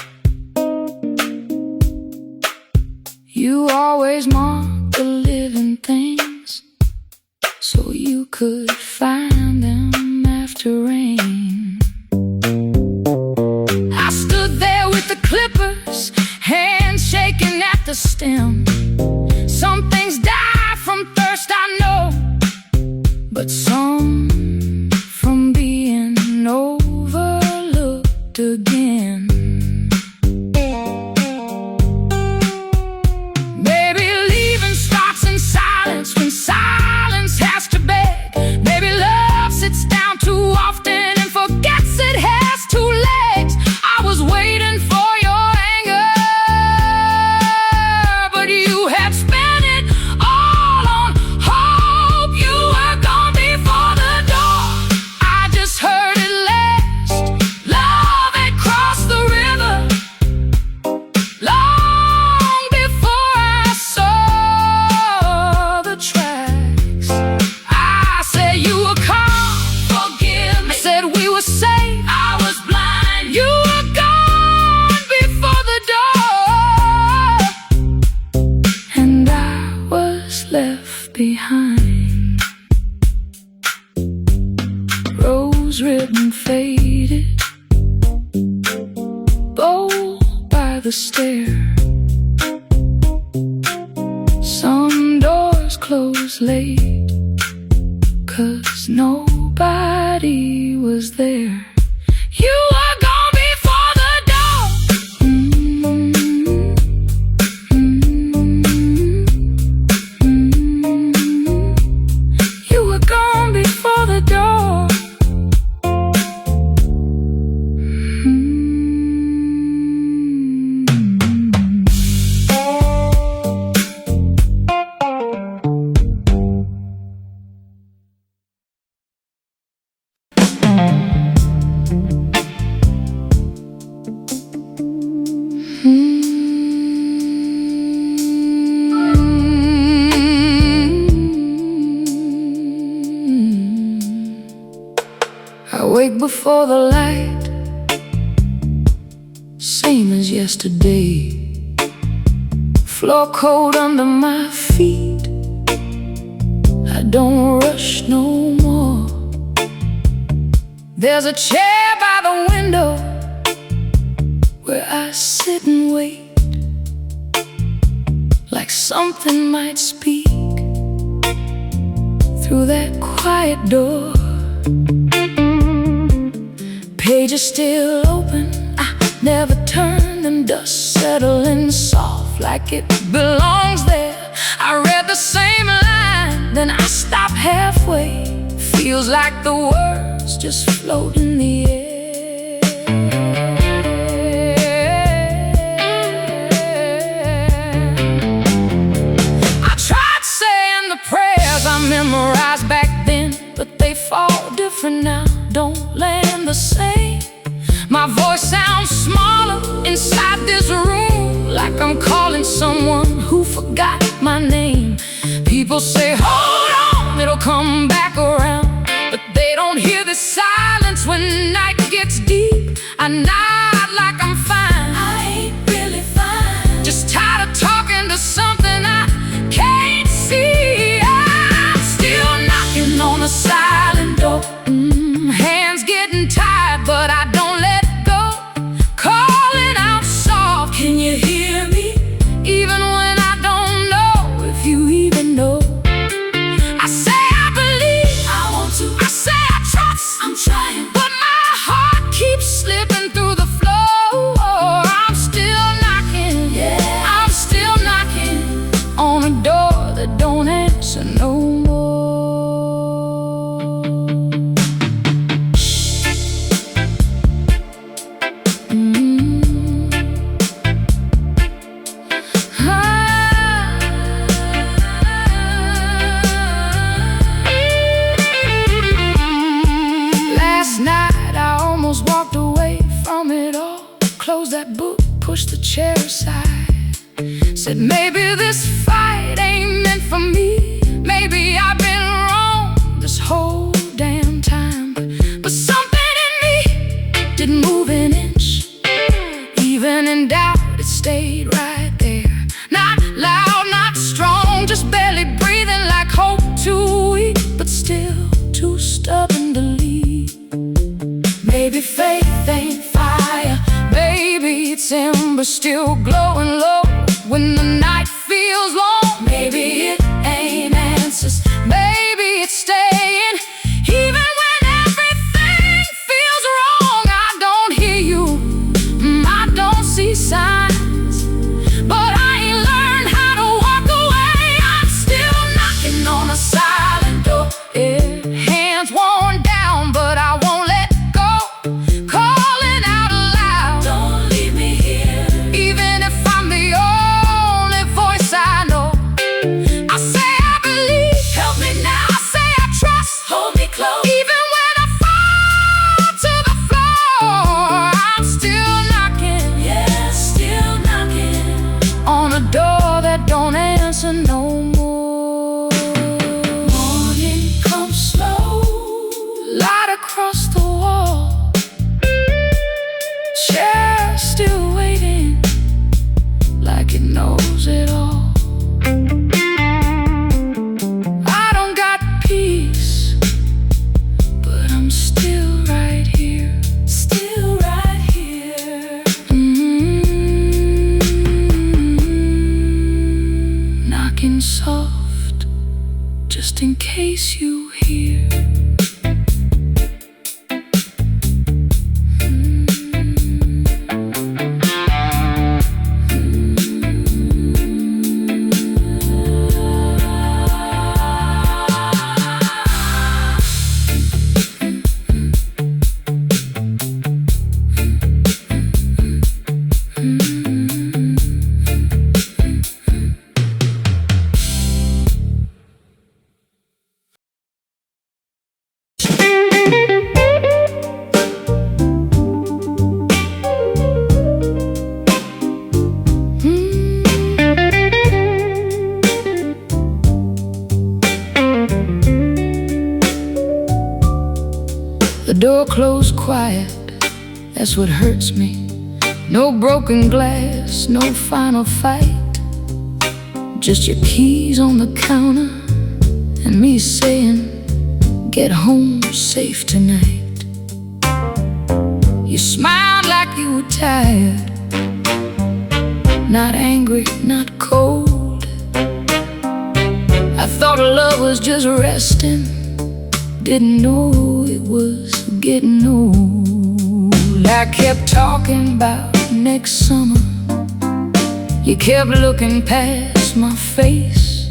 A: You always marked the living things so you could find them after rain. I stood there with the clippers, hands shaking at the stem. Some things die from thirst, I know, but some from being overlooked again. Maybe leaving starts in silence when silence has to beg. Maybe love sits down too often and forgets it has two legs. I was waiting for your anger, but you faded, bold by the stair. Some doors close late, 'cause nobody was there. You were gone before the dawn. You were gone before the dawn. I wake before the light, same as yesterday. Floor cold under my feet, I don't rush no more. There's a chair by the window where I sit and wait, like something might speak through that quiet door. Pages still open, I never turn them, dust settling soft like it belongs there. I read the same line, then I stop halfway. Feels like the words just float in the air. I tried saying the prayers I memorized back then, but they fall different now, don't land the same. My voice sounds smaller inside this room, like I'm calling someone who forgot my name. People say, hold on, it'll come back around, but they don't hear the silence when night gets deep. I nod like I'm fine, I ain't really fine, just tired of talking to something I can't see. I'm still knocking on the silent door. Hands getting tired, but I don't let go. Calling out soft, can you hear me? Even when I don't know if you even know. I say I believe, I want to. I say I trust, I'm trying, but my heart keeps slipping through the floor. I'm still knocking, yeah, I'm still knocking on a door that don't answer no more. Last night I almost walked away from it all. Closed that book, pushed the chair aside, said maybe this fight ain't meant for me. Maybe I've been wrong this whole damn time, but something in me didn't move an inch. Even in doubt, it stayed right there. Not loud, not strong, just barely breathing, like hope too weak, but still too stubborn to leave. Maybe faith ain't fire, maybe it's ember still glowing low when the night feels long. Maybe it ain't answers, maybe it's staying even when everything feels wrong. I don't hear you, I don't see signs, but I ain't learned how to walk away. I'm still knocking on a silent door. Hands worn down, but I won't let go. Calling out aloud, don't leave me here, even if I'm the only voice I know. I say I believe, help me now. I say I trust, hold me close. Even when I fall to the floor, I'm still knocking, yeah, still case you hear. The door closed quiet, that's what hurts me. No broken glass, no final fight. Just your keys on the counter and me saying, get home safe tonight. You smiled like you were tired, not angry, not cold. I thought love was just resting, didn't know it was getting old. I kept talking about next summer. You kept looking past my face.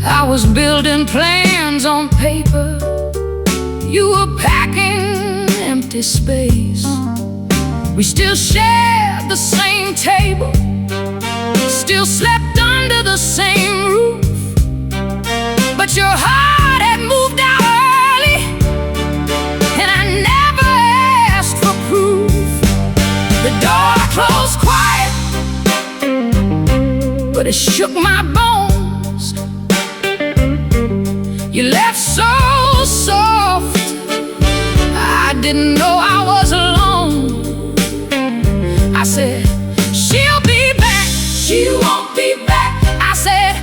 A: I was building plans on paper. You were packing empty space. We still shared the same table, still slept under the same roof. But your heart had moved out early, and I never asked for proof. The door closed quiet, but it shook my bones. You left so soft, I didn't know I was alone. I said, she'll be back, she won't be back. I said,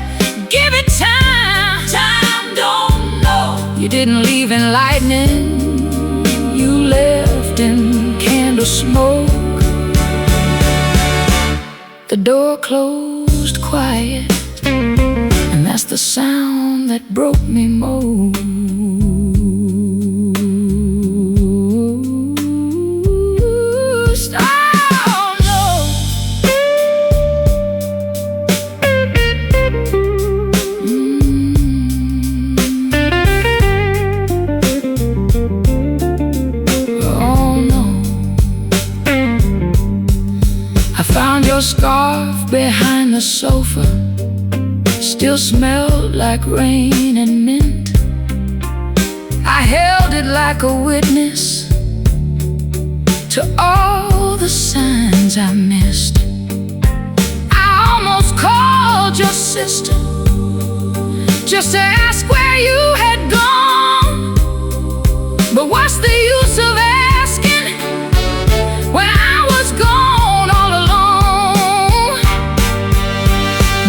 A: give it time, time don't know. You didn't leave in lightning, you left in candle smoke. The door closed quiet, and that's the sound that broke me most. Oh no. Oh no. I found your scarf behind the sofa, still smelled like rain and mint. I held it like a witness to all the signs I missed. I almost called your sister just to ask where you had gone. But what's the use of asking when I was gone all alone?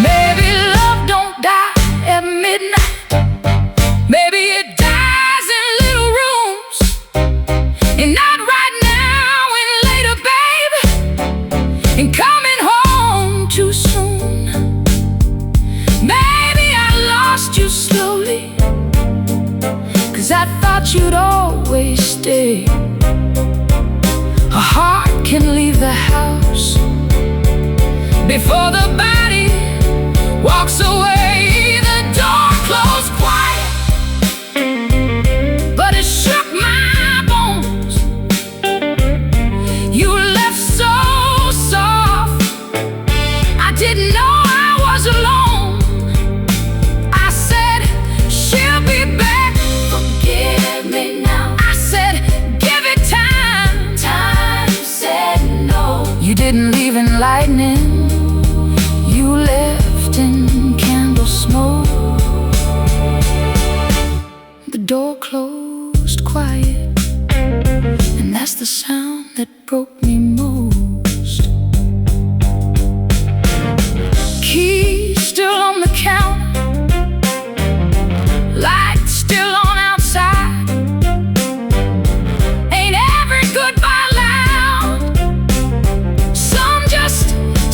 A: Maybe love don't die at midnight. Maybe it dies in little rooms, and not right now and later, baby, and coming home too soon. Maybe I lost you slowly, 'cause I thought you'd always stay. A heart can leave the house before the body walks away. The door closed quiet, but it shook my bones. You left so soft, I didn't know I was alone. I said, she'll be back, forgive me now. I said, give it time, time said no. You didn't leave in lightning, you left in candle smoke. The door closed quiet, and that's the sound that broke me most. Keys still on the counter, lights still on outside. Ain't every goodbye loud, some just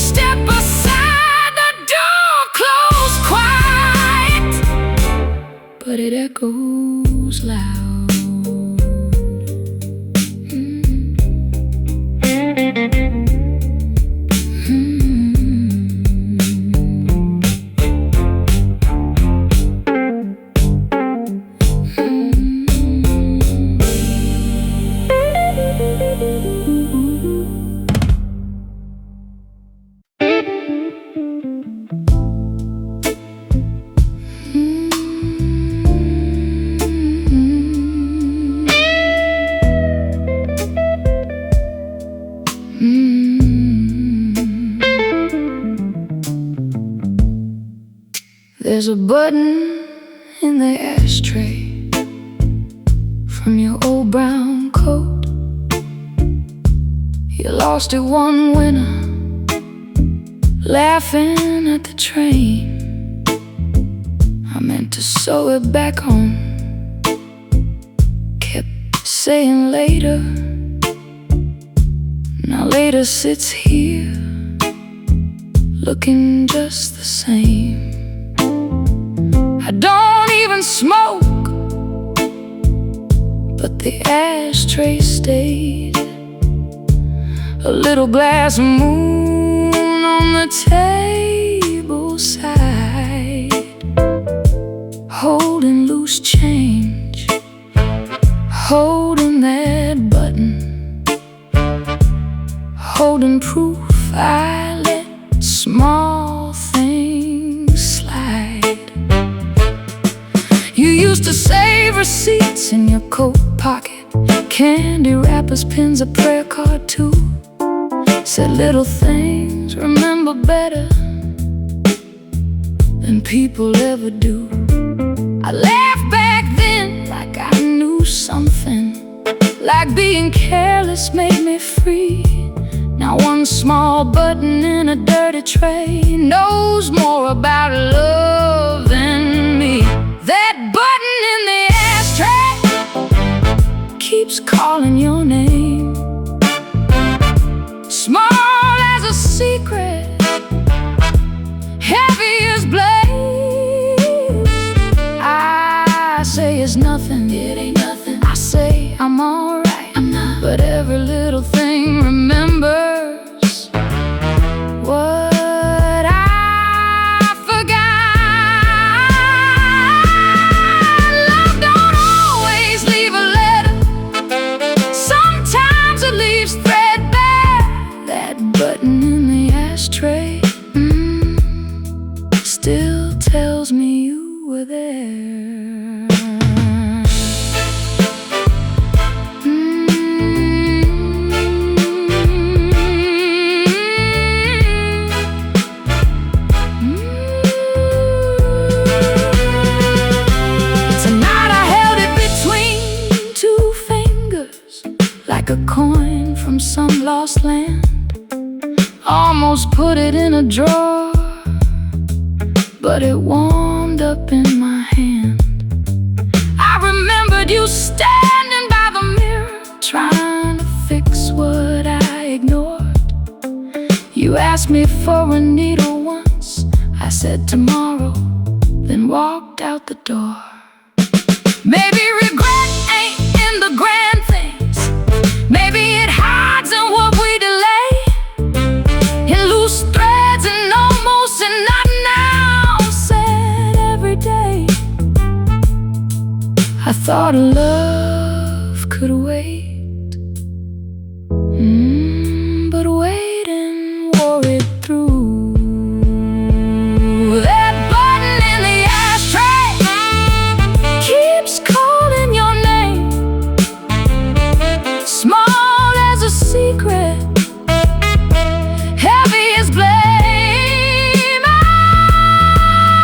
A: step aside. The door closed quiet, but echoes loud. There's a button in the ashtray from your old brown coat. You lost it one winter, laughing at the train. I meant to sew it back on, kept saying later. Now later sits here, looking just the same. I don't even smoke, but the ashtray stayed. A little glass moon on the table side, holding loose change, holding that button, holding proof I let small things slide. You used to save receipts in your coat pocket, candy wrappers, pins, a prayer card too. Said little things remember better than people ever do. I laughed back then like I knew something, like being careless made me free. Now one small button in a dirty tray knows more about love than me. That button in the ashtray keeps calling your name, small as a secret, heavy as blame. I say it's nothing, it ain't nothing. I say I'm alright, I'm not. But every little thing remembers what I forgot. Love don't always leave a letter, sometimes it leaves threadbare. That button in the ashtray still tells me you were there. Tonight I held it between two fingers, like a coin from some lost land. Almost put it in a drawer, but it warmed up in my hand. I remembered you standing by the mirror, trying to fix what I ignored. You asked me for a needle once, I said tomorrow, then walked out the door. Maybe regret ain't in the grand things, maybe it hides in what we delay, in loose threads and almost and not now, said every day. I thought love could wait, but waiting wore it through. That button in the ashtray keeps calling your name, small as a secret, heavy as blame.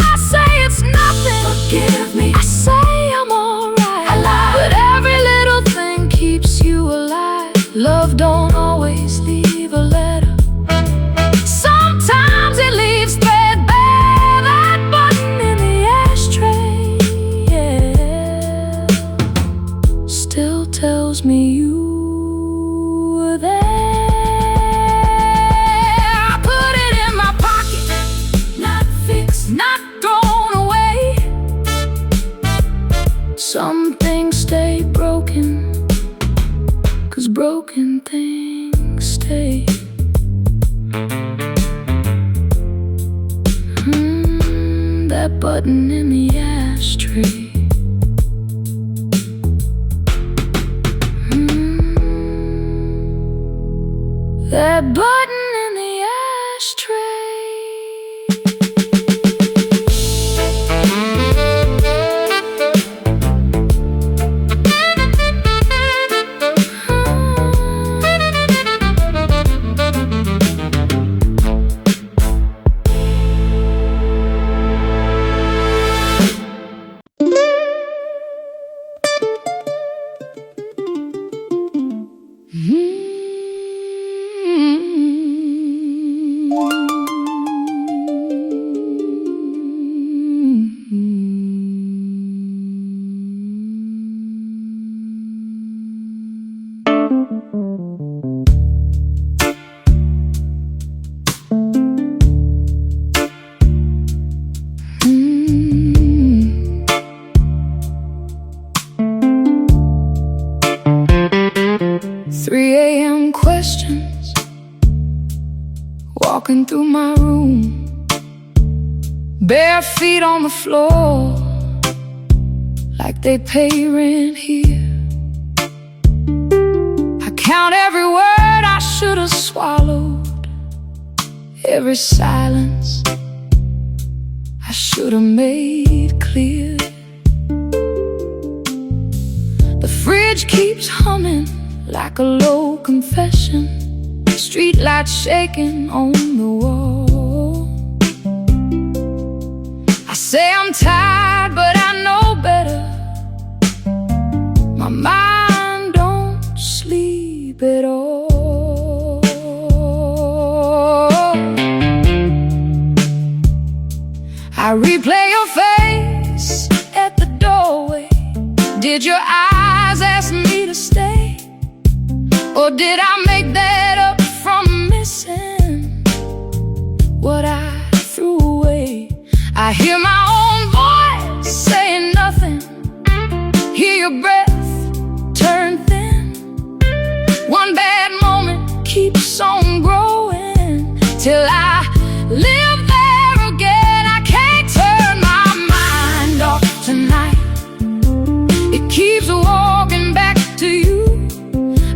A: I say it's nothing, forgive me. I say I'm alright, I lied. But button in the ashtray. That button in the ashtray. Questions walking through my room, bare feet on the floor, like they pay rent here. I count every word I should have swallowed, every silence I should have made clear. The fridge keeps humming like a low confession, street lights shaking on the wall. I say I'm tired, but I know better. My mind don't sleep at all. I replay your face at the doorway. Did your eyes ask me to stay? Or did I make that up from missing what I threw away? I hear my own voice saying nothing, hear your breath turn thin. One bad moment keeps on growing till I live there again. I can't turn my mind off tonight. It keeps walking back to you.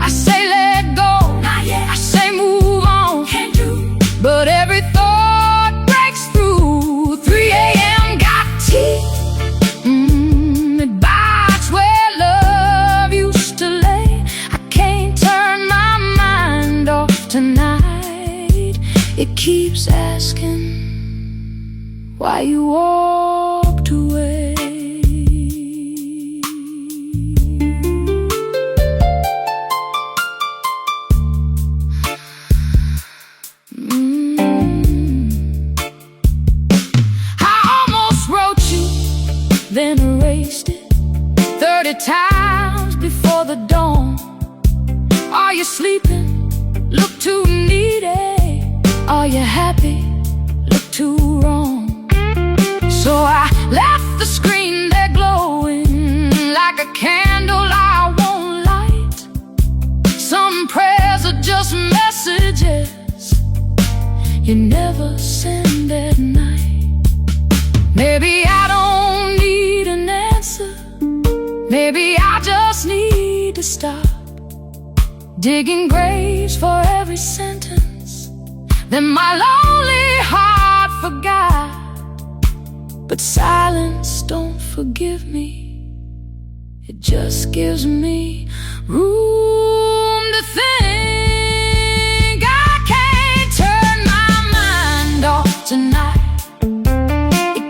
A: I say let go, not yet. I say move on, can't do. But every thought breaks through. 3 a.m. got teeth. It bites where love used to lay. I can't turn my mind off tonight. It keeps asking why you walked away. Then erased it 30 times before the dawn. Are you sleeping? Look too needy. Are you happy? Look too wrong. So I left the screen there glowing like a candle I won't light. Some prayers are just messages you never send at night. Maybe I don't need an answer. Maybe I just need to stop digging graves for every sentence that my lonely heart forgot. But silence don't forgive me. It just gives me room to think. I can't turn my mind off tonight.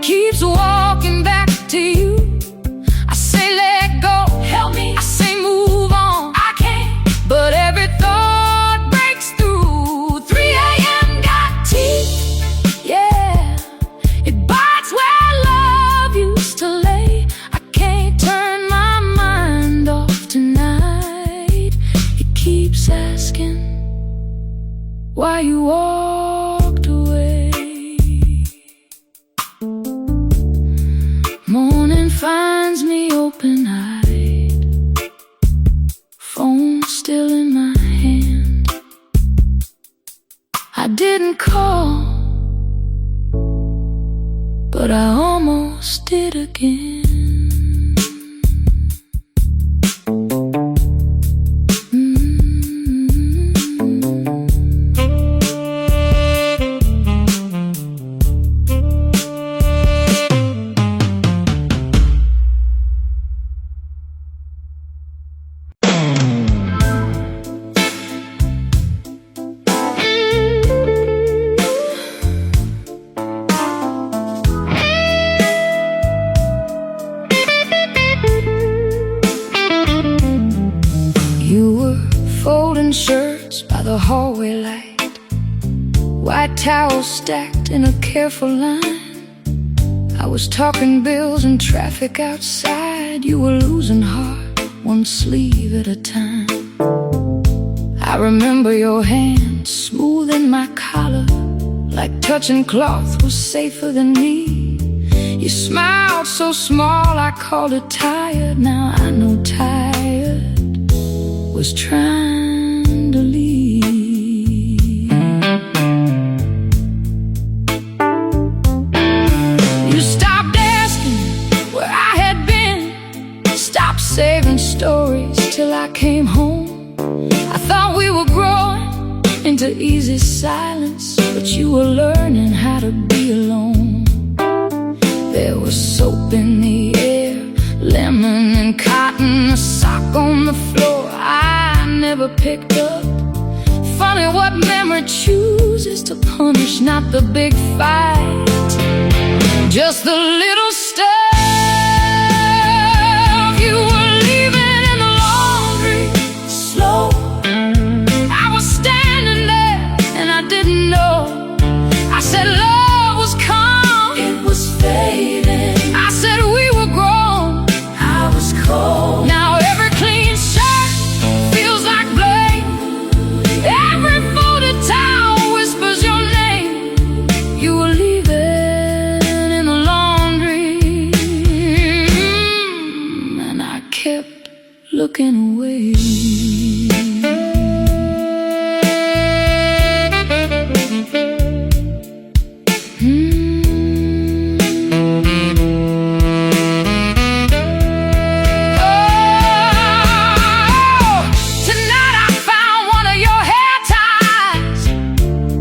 A: Keeps walking back to you. I say let go, help me. I say move on, I can't. But every thought breaks through. 3 a.m. got teeth, yeah. It bites where love used to lay. I can't turn my mind off tonight. It keeps asking why you walked away. Morning finds me open-eyed, phone still in my hand. I didn't call, but I almost almost did again. You were folding shirts by the hallway light, white towels stacked in a careful line. I was talking bills and traffic outside. You were losing heart, one sleeve at a time. I remember your hand smoothing my collar, like touching cloth was safer than me. You smiled so small I called it tired. Now I know tired was trying to leave. You stopped asking where I had been, stopped saving stories till I came home. I thought we were growing into easy silence, but you were learning how to be alone. There was soap in the air, lemon and cotton, a sock on the floor I never picked up. Funny what memory chooses to punish, not the big fight, just the little stuff. You were leaving in the laundry, slow. I was standing there and I didn't know. I said love was calm, it was fading. I said we were grown, I was cold. Now every clean shirt feels like blame. Every folded towel whispers your name. You were leaving in the laundry, and I kept looking away.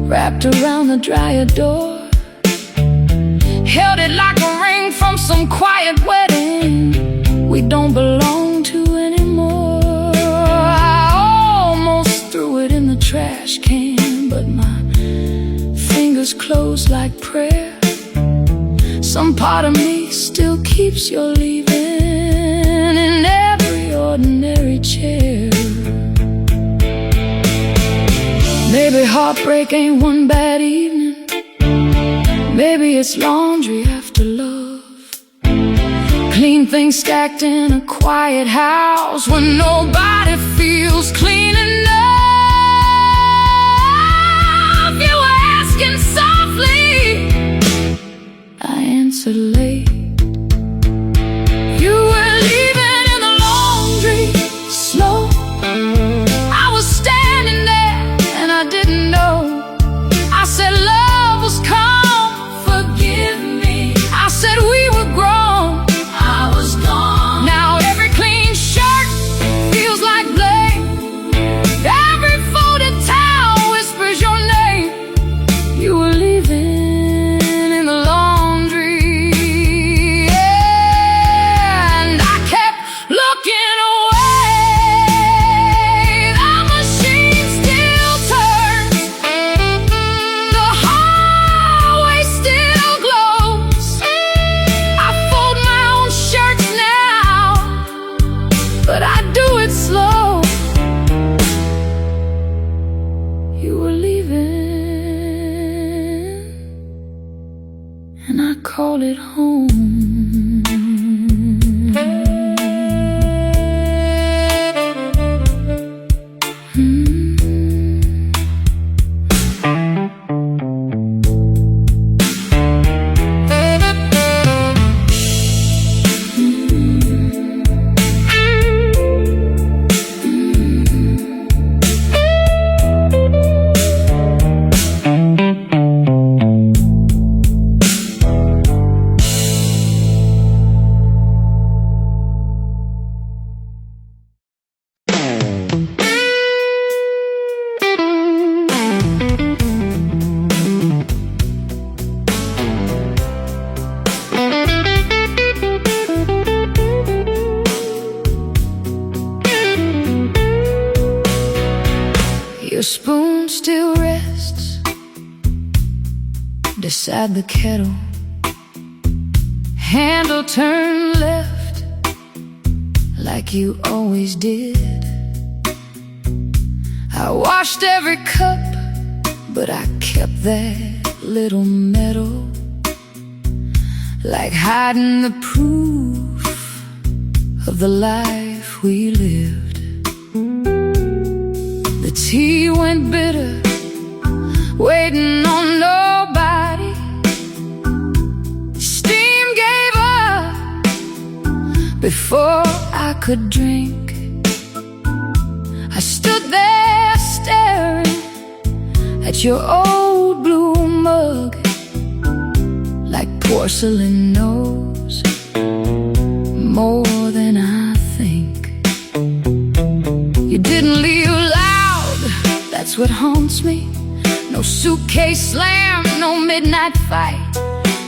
A: Wrapped around the dryer door, held it like a ring from some quiet wedding we don't belong to anymore. I almost threw it in the trash can, but my fingers closed like prayer. Some part of me still keeps your leaving in every ordinary chair. Maybe heartbreak ain't one bad evening. Maybe it's laundry after love. Clean things stacked in a quiet house when nobody feels clean enough. You were asking softly, I answered late. You were leaving in the laundry, slow. I was standing there and I didn't know. I said love was calm, forgive me. I said we were grown, I was gone. Now every clean shirt feels like blame. Every folded towel whispers your name. You were leaving in the laundry, and I kept looking away. The machine still turns, the hallway still glows. I fold my own shirts now, but I do it slow. You were leaving, and I call it home. beside the kettle, handle turned left like you always did. I washed every cup, but I kept that little medal, like hiding the proof of the life we lived. The tea went bitter, waiting on nobody. Steam gave up before I could drink. I stood there staring at your old blue mug, like porcelain knows more than I think. You didn't leave loud, that's what haunts me. No suitcase slam, no midnight fight,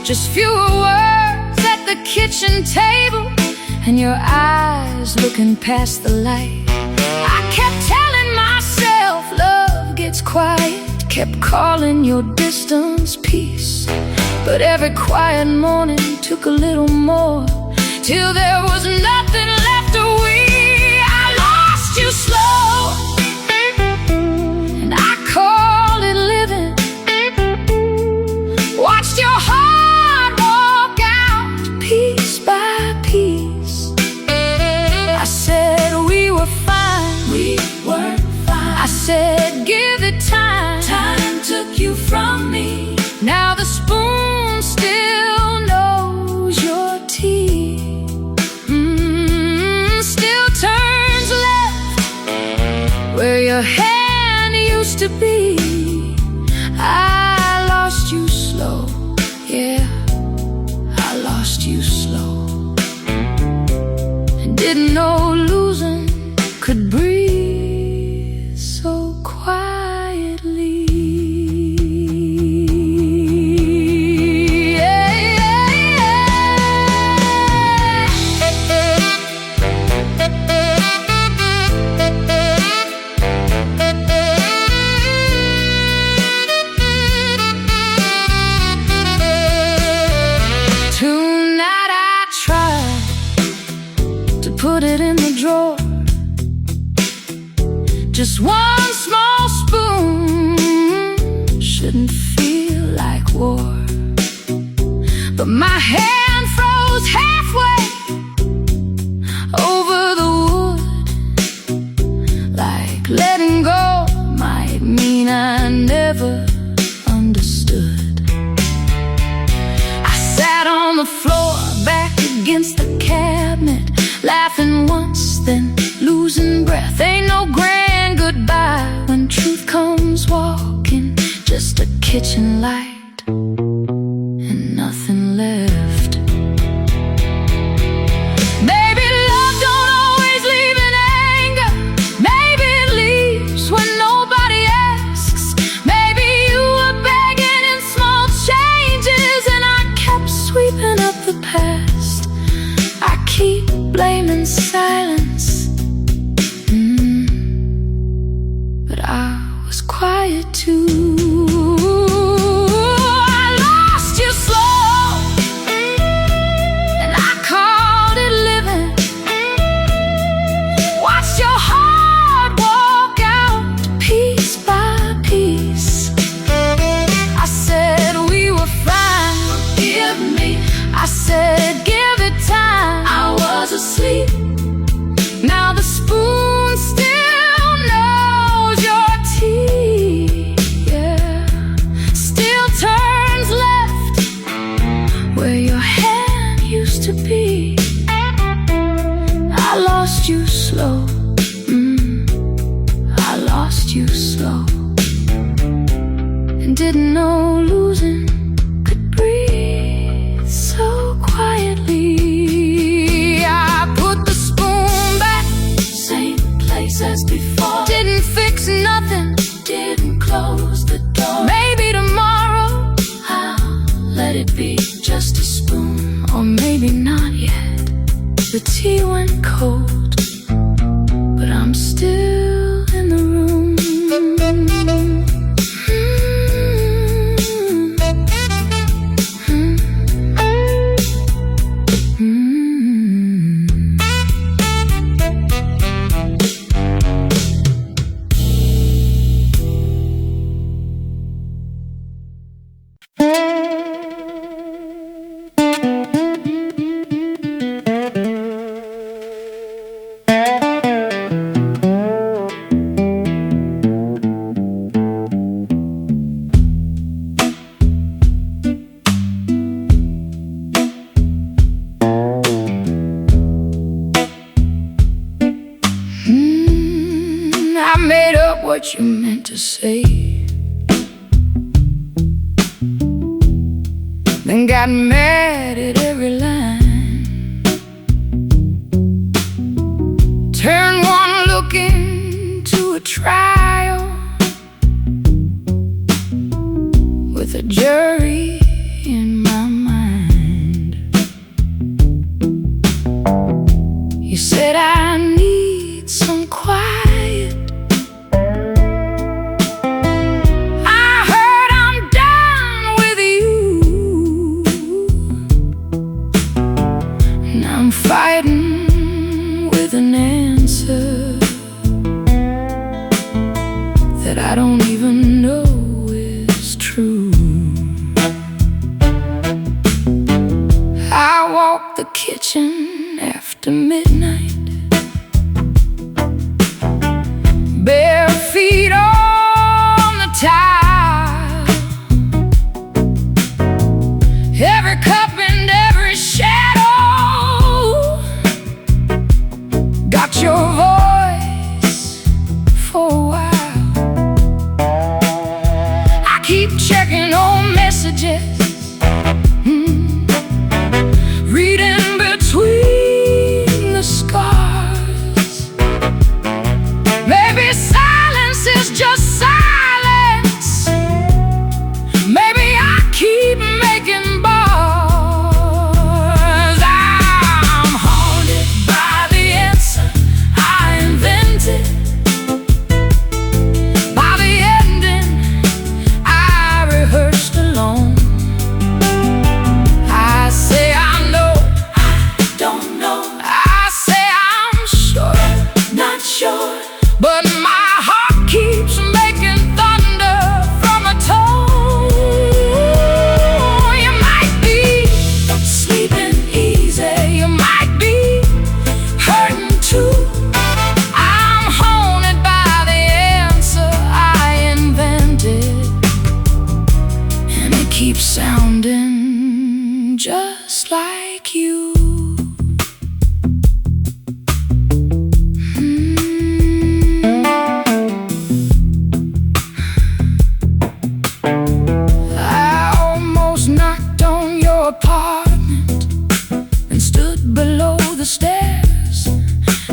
A: just fewer words at the kitchen table and your eyes looking past the light. I kept telling myself love gets quiet, kept calling your distance peace, but every quiet morning took a little more, till there was nothing left to we. I lost you slow, and I called it living. Watched your heart walk out piece by piece. I said we were fine, we weren't fine. I said give it time, time took you from me. Now the spoon still knows your tea, still turns left where your hand used to be. I lost you slow, yeah, I lost you slow, and didn't know losing could breathe so quietly. Tonight I tried to put it in the drawer, just one small spoon shouldn't feel like war. But my hand froze halfway over the wood, like letting go might mean I never understood. I sat on the floor, back against the cabinet, laughing once, then losing breath. Ain't no grand goodbye when truth comes walking, just a kitchen light and nothing left. Maybe love don't always leave in anger, maybe it leaves when nobody asks. Maybe you were begging in small changes and I kept sweeping up the past. I keep blaming silence, but I was quiet too. I lost you slow, and I called it living. Watched your heart walk out piece by piece. I said we were fine, forgive me. I said give it time, I was asleep. Now the spoon still knows your tea, yeah, still turns left where your hand used to be. I lost you slow, I lost you slow, and didn't know losing could breathe so quietly. I put the spoon back, same place as before. Didn't fix nothing, didn't close the door. Maybe tomorrow I'll let it be just a spoon, or maybe not yet. The tea went cold, but I'm still in the room. what you meant to say, then got mad at every line. Turn one look into a trial with a jury in my mind. You said I need some quiet. I heard I'm done with you, and I'm fighting with an answer that I don't even know is true. I walk the kitchen after midnight, bare feet on the tile. Every cup and every shadow got your voice for a while. I keep checking on messages, reading between the scars. Maybe silence is just silence. Maybe I keep making bars. I'm haunted by the answer I invented, by the ending I rehearsed alone. I say I know, I don't know. I say I'm sure, not sure. But my heart keeps making thunder from a tone. You might be sleeping easy, you might be hurting too. I'm haunted by the answer I invented, and it keeps sounding just like you. I almost knocked on your apartment and stood below the stairs,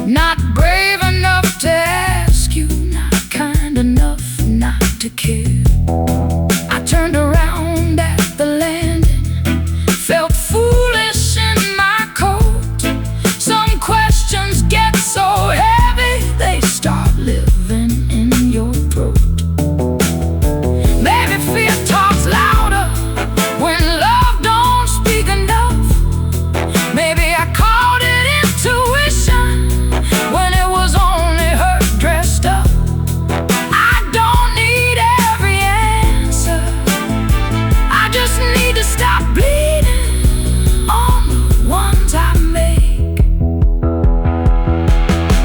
A: not brave enough to ask you, not kind enough not to care. I turned around at the landing, felt foolish in my coat. Some questions get so heavy they start living in your throat. Maybe fear talks louder when love don't speak enough. Maybe I called it intuition when it was only hurt dressed up. I don't need every answer, I just need to stop bleeding on the ones I make.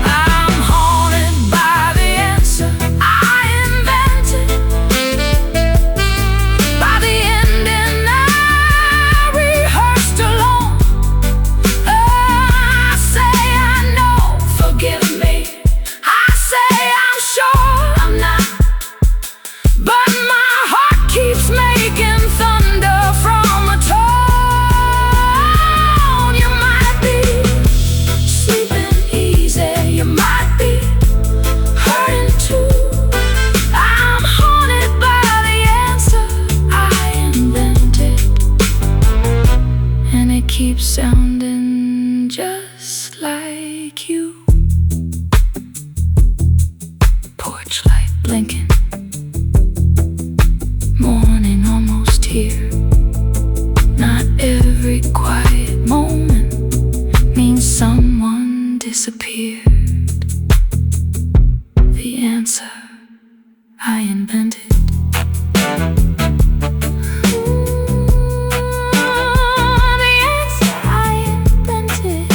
A: I'm haunted by the answer I invented, by the ending I rehearsed alone. I say I know, forgive me. I say I'm sure I'm not. But my heart keeps making thunder from a tone. You might be sleeping easy, you might be hurting too. I'm haunted by the answer I invented, and it keeps sounding just like you. Porch light blinking, morning almost here. Not every quiet moment means someone disappeared. The answer I invented. The answer I invented.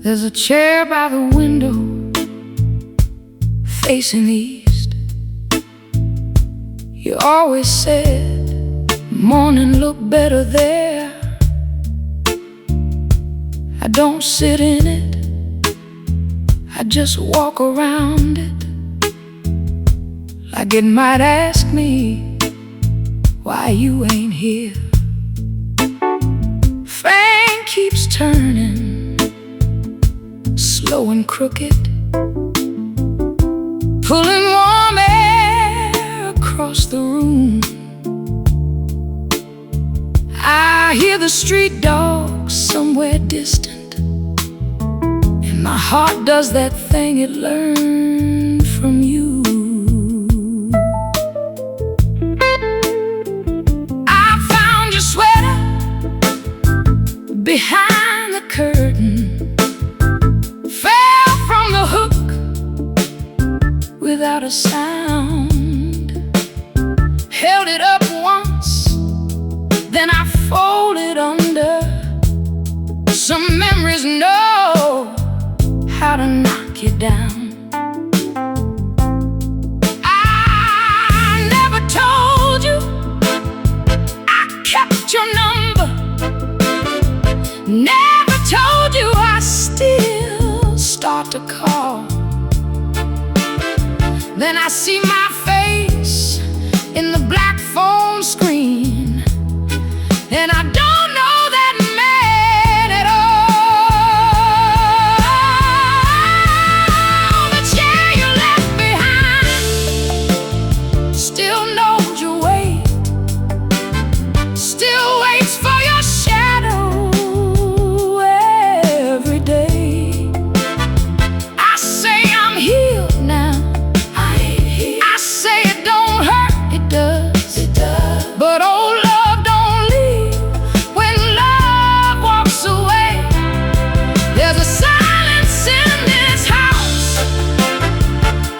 A: There's a chair by the window facing east. You always said morning looked better there. I don't sit in it, I just walk around it, like it might ask me why you ain't here. Fame keeps turning, slow and crooked, pulling warm air across the room. I hear the street dogs somewhere distant, and my heart does that thing it learned from you. I found your sweater behind the curtain, without a sound, held it up once, then I folded under. Some memories know how to knock you down. I never told you I kept your number, never told you I still start to call. Then I see my face in the black phone screen, and I don't know that man at all. The chair you left behind still knows your weight, still waits for your shadow every day. I say I'm healed now, but old love don't leave when love walks away. There's a silence in this house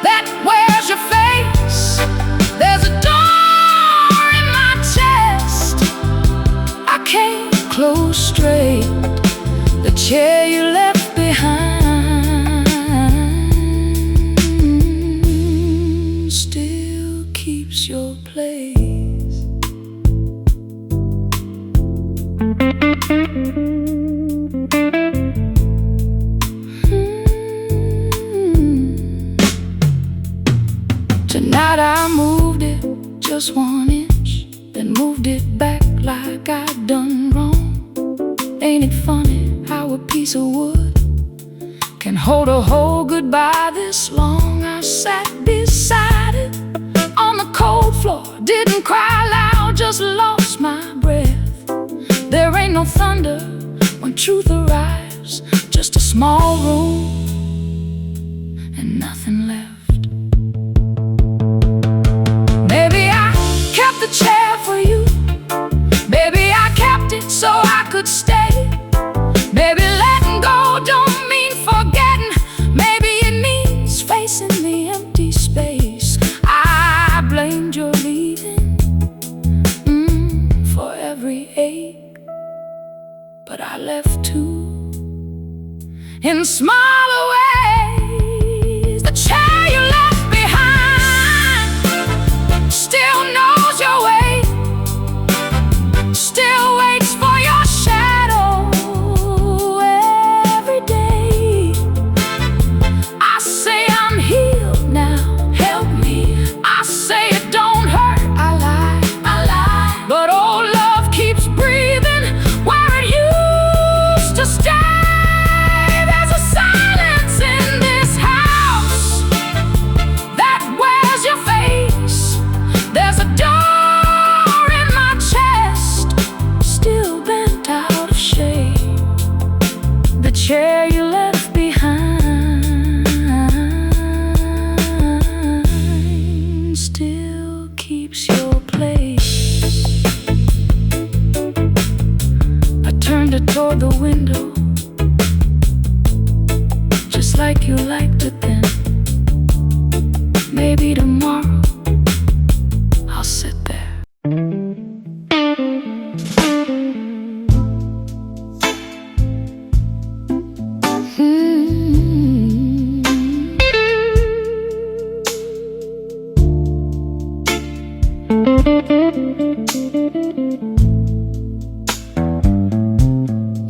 A: that wears your face. There's a door in my chest I can't close straight. The chair you left behind still keeps your place. Tonight I moved it just 1 inch, then moved it back like I'd done wrong. Ain't it funny how a piece of wood can hold a whole goodbye this long? I sat beside it on the cold floor, didn't cry loud, just lost my breath. There ain't no thunder when truth arrives, just a small room and nothing left. Maybe I kept the chair for you, maybe I kept it so I could stay. Maybe letting go don't mean forgetting, maybe it means facing the empty space. I blamed your leaving for every ache, but I left too, in smaller ways. The chair you left behind still knows your way, still waits for your shadow every day. I say I'm healed now, help me. I say it don't hurt, I lie, but old love keeps breathing where it used to stay. There's a silence turned it toward the window, just like you liked it then. Maybe tomorrow I'll sit there.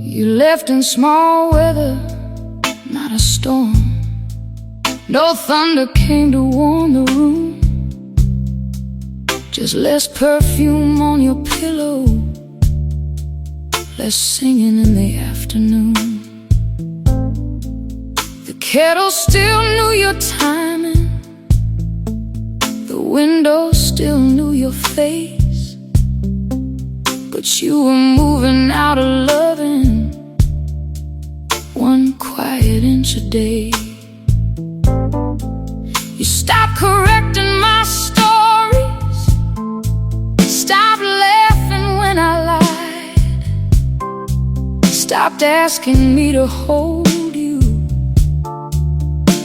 A: You left in small weather, not a storm. No thunder came to warm the room, just less perfume on your pillow, less singing in the afternoon. The kettle still knew your timing, the window still knew your face, but you were moving out of loving, one quiet inch a day. You stopped correcting my stories, stopped laughing when I lied, stopped asking me to hold you,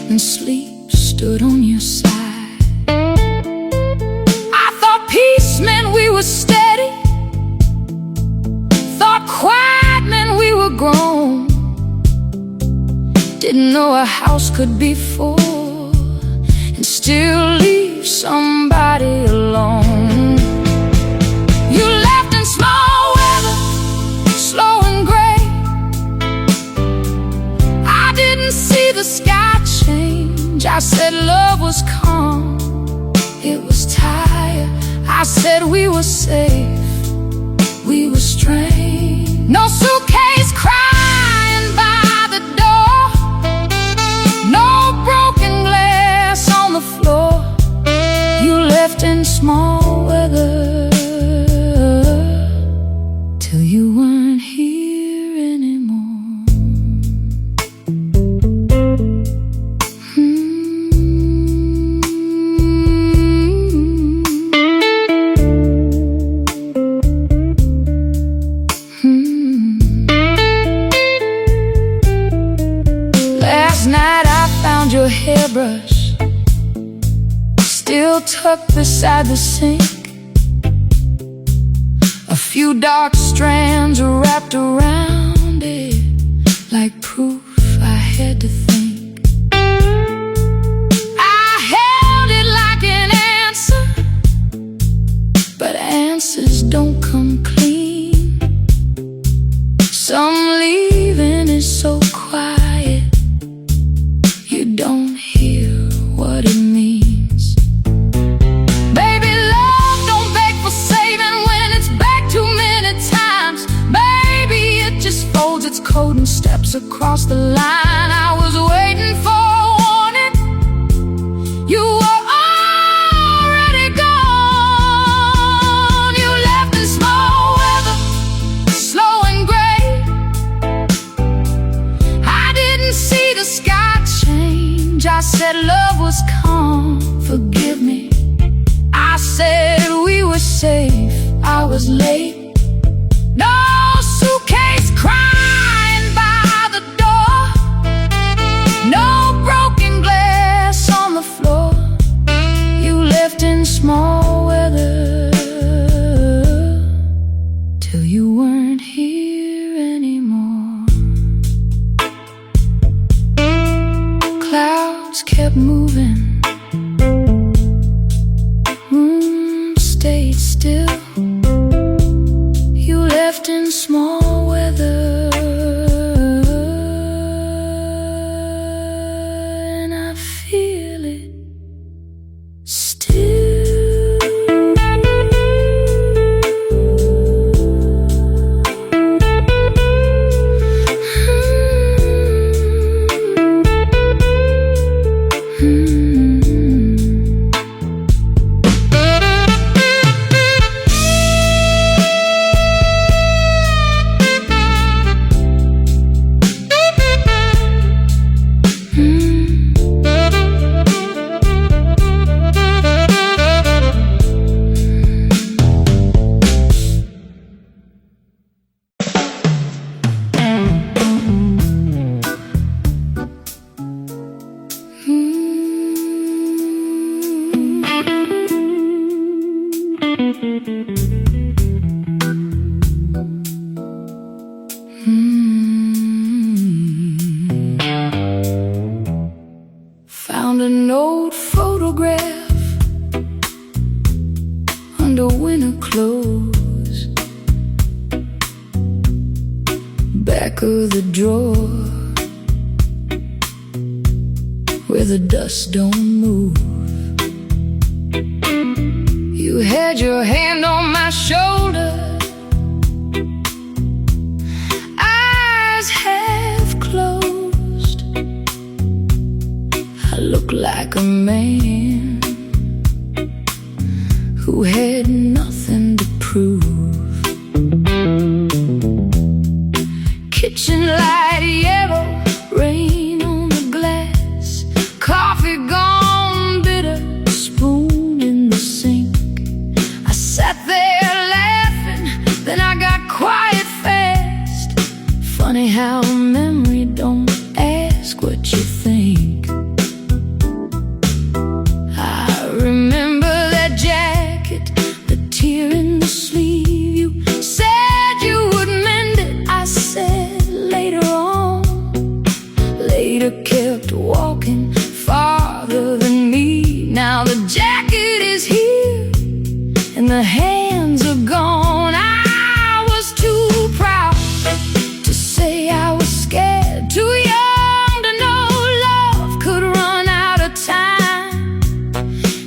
A: and sleep stood on your side. I thought peace meant we were steady, thought quiet meant we were grown, didn't know a house could be full and still leave somebody alone. You left in small weather, slow and gray. I didn't see the sky change. I said love was calm, it was tired. I said we were safe, we were strange. No suitcase crying by the door, no broken glass on the floor. You left in small weather till you weren't here anymore. Last night I found your hairbrush still tucked beside the sink, a few dark strands wrapped around it, like proof I had to think. I held it like an answer, but answers don't come clean. Some leaving is so quiet, you don't hear what it means. Baby, love don't beg for saving when it's begged too many times. Baby, it just folds its coat and steps across the line. I was waiting for a warning, you were already gone. You left in small weather, slow and gray. I didn't see the sky change. I said love was calm, forgive me. I said we were safe, I was late. No suitcase crying by the door, no broken glass on the floor. You left in small weather till you weren't here anymore. Clouds kept moving, room stayed still. Found an old photograph under winter clothes, back of the drawer where the dust don't move. You had your hand on my shoulder, eyes half closed. I look like a man who had nothing to prove. Kitchen light yellow, rain on the glass, coffee gone bitter, spoon in the sink. I sat there laughing, then I got quiet fast. Funny how memory don't ask what you think. I remember that jacket, the tear in the sleeve. You said you would mend it, I said later on. Later kept walking farther than me. Now the jacket is here and the hands are gone. I was too proud to say I was scared, too young to know love could run out of time.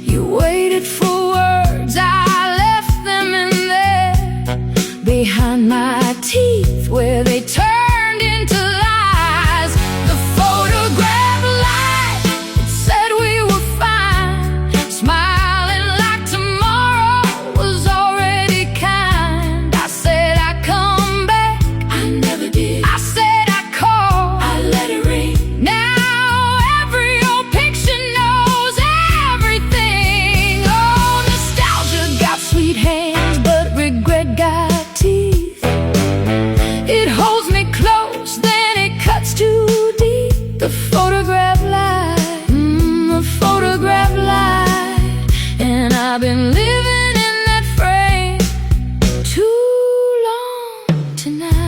A: You waited for words, I left them in there behind my teeth where they turned into lies. The photograph lied, it said we were fine, smiling like tomorrow was already kind. I said I'd come back, I never did. I said I'd call, I let it ring. Now every old picture knows everything. Oh, nostalgia got sweet hands, but regret got teeth. It holds me close, then it cuts too deep. The photograph lied, the photograph lied, and I've been living in that frame too long tonight.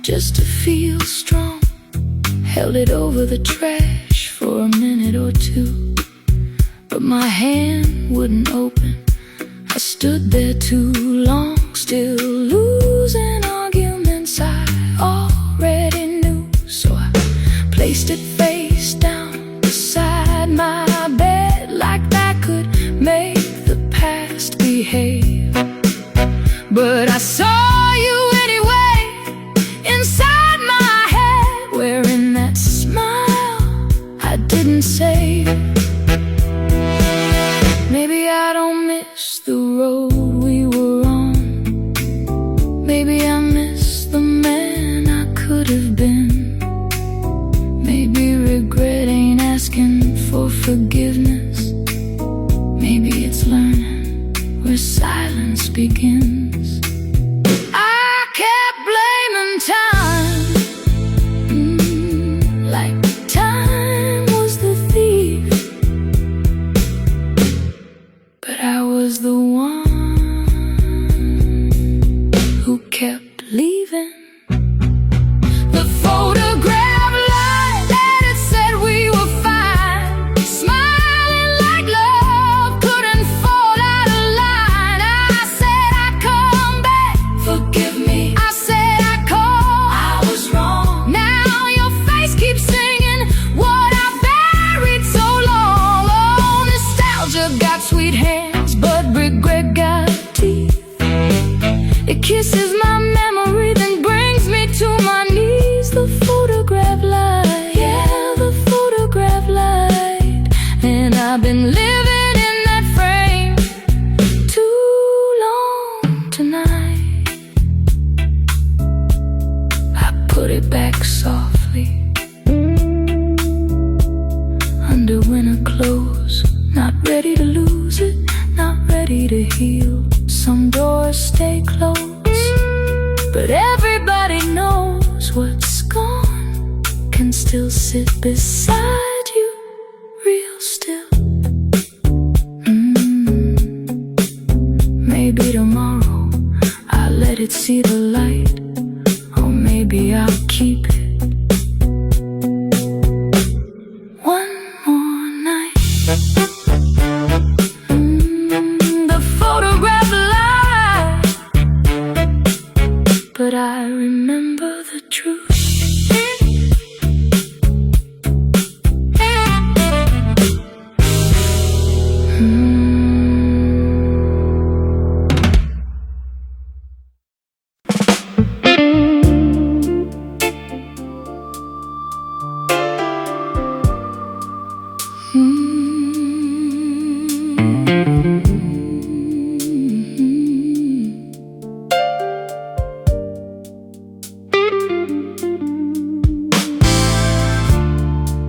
A: Just to feel strong, held it over the trash for a minute or two, but my hand wouldn't open. I stood there too long, still losing arguments I already knew. So I placed it face down beside my bed, like that could make the past behave. But I saw you anyway, inside my head, wearing that smile I didn't say. Maybe I don't miss the road we were on. Maybe I put it back softly under winter clothes. Not ready to lose it, not ready to heal. Some doors stay closed, but everybody knows what's gone can still sit beside you real still. Maybe tomorrow I'll let it see the light, or maybe I'll keep it one more night. The photograph lied, but I remember the truth.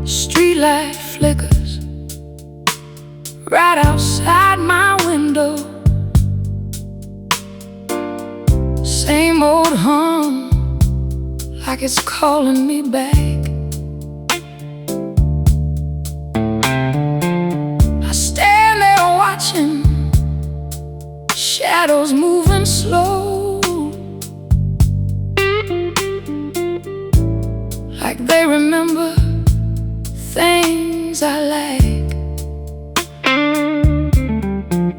A: Streetlight flickers right outside my window. Same old hum, like it's calling me back. I stand there watching shadows moving slow, like they remember things I like.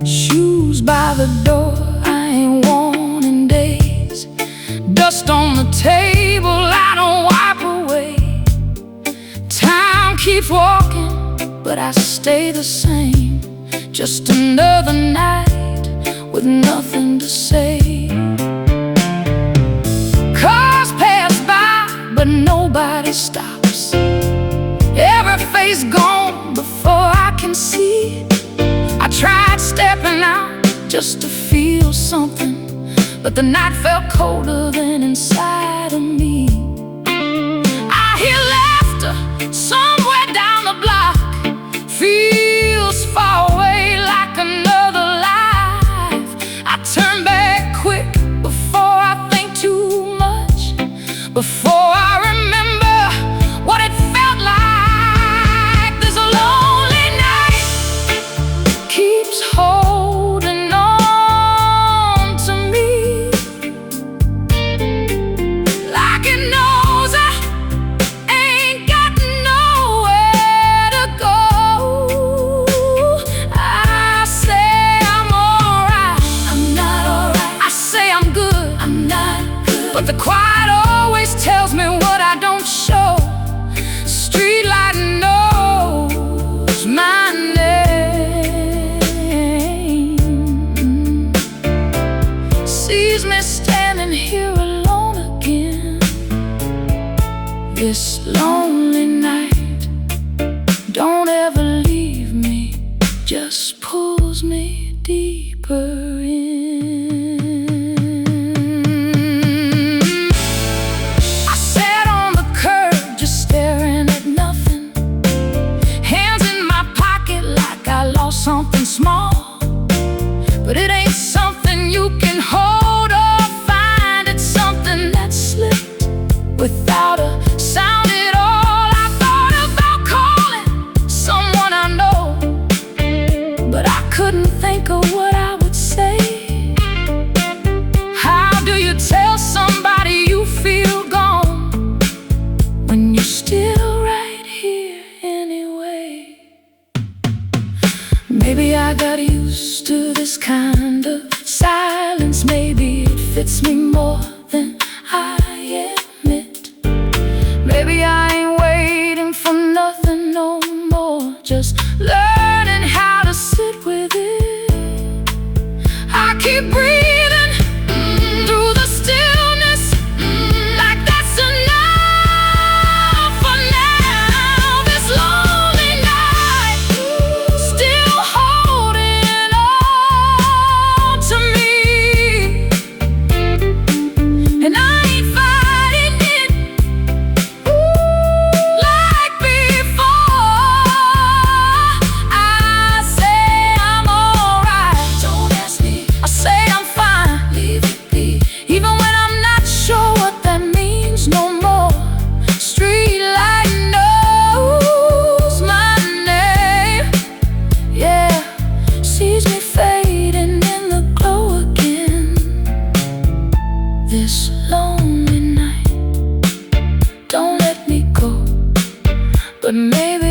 A: Shoes by the door I ain't worn in days. Dust on the table I don't wipe away. Time keeps walking, but I stay the same. Just another night with nothing to say. Cars pass by, but nobody stops. Every face gone before I can see. I tried stepping out just to feel something, but the night felt colder than inside of me. I hear laughter somewhere down the block. Feels far away like another life. I turn back quick before I think too much, before I remember what it felt like. There's a lonely night keeps holding on to me, like it knows I ain't got nowhere to go. I say I'm alright, I'm not alright. I say I'm good, I'm not good. But the quiet always tells me what I don't show. Streetlight knows my name, sees me standing here alone again. This lonely night don't ever leave me, just pulls me deeper in. I sat on the curb just staring at nothing, hands in my pocket like I lost something small. But it ain't something you can hold or find. It's something that slipped without a sound at all. I thought about calling someone I know, but I couldn't think of what I would say. How do you tell somebody you feel gone when you're still right here anyway? Maybe I got used to this kind of silence. Maybe it fits me more than I admit. lonely night. Don't let me go, but maybe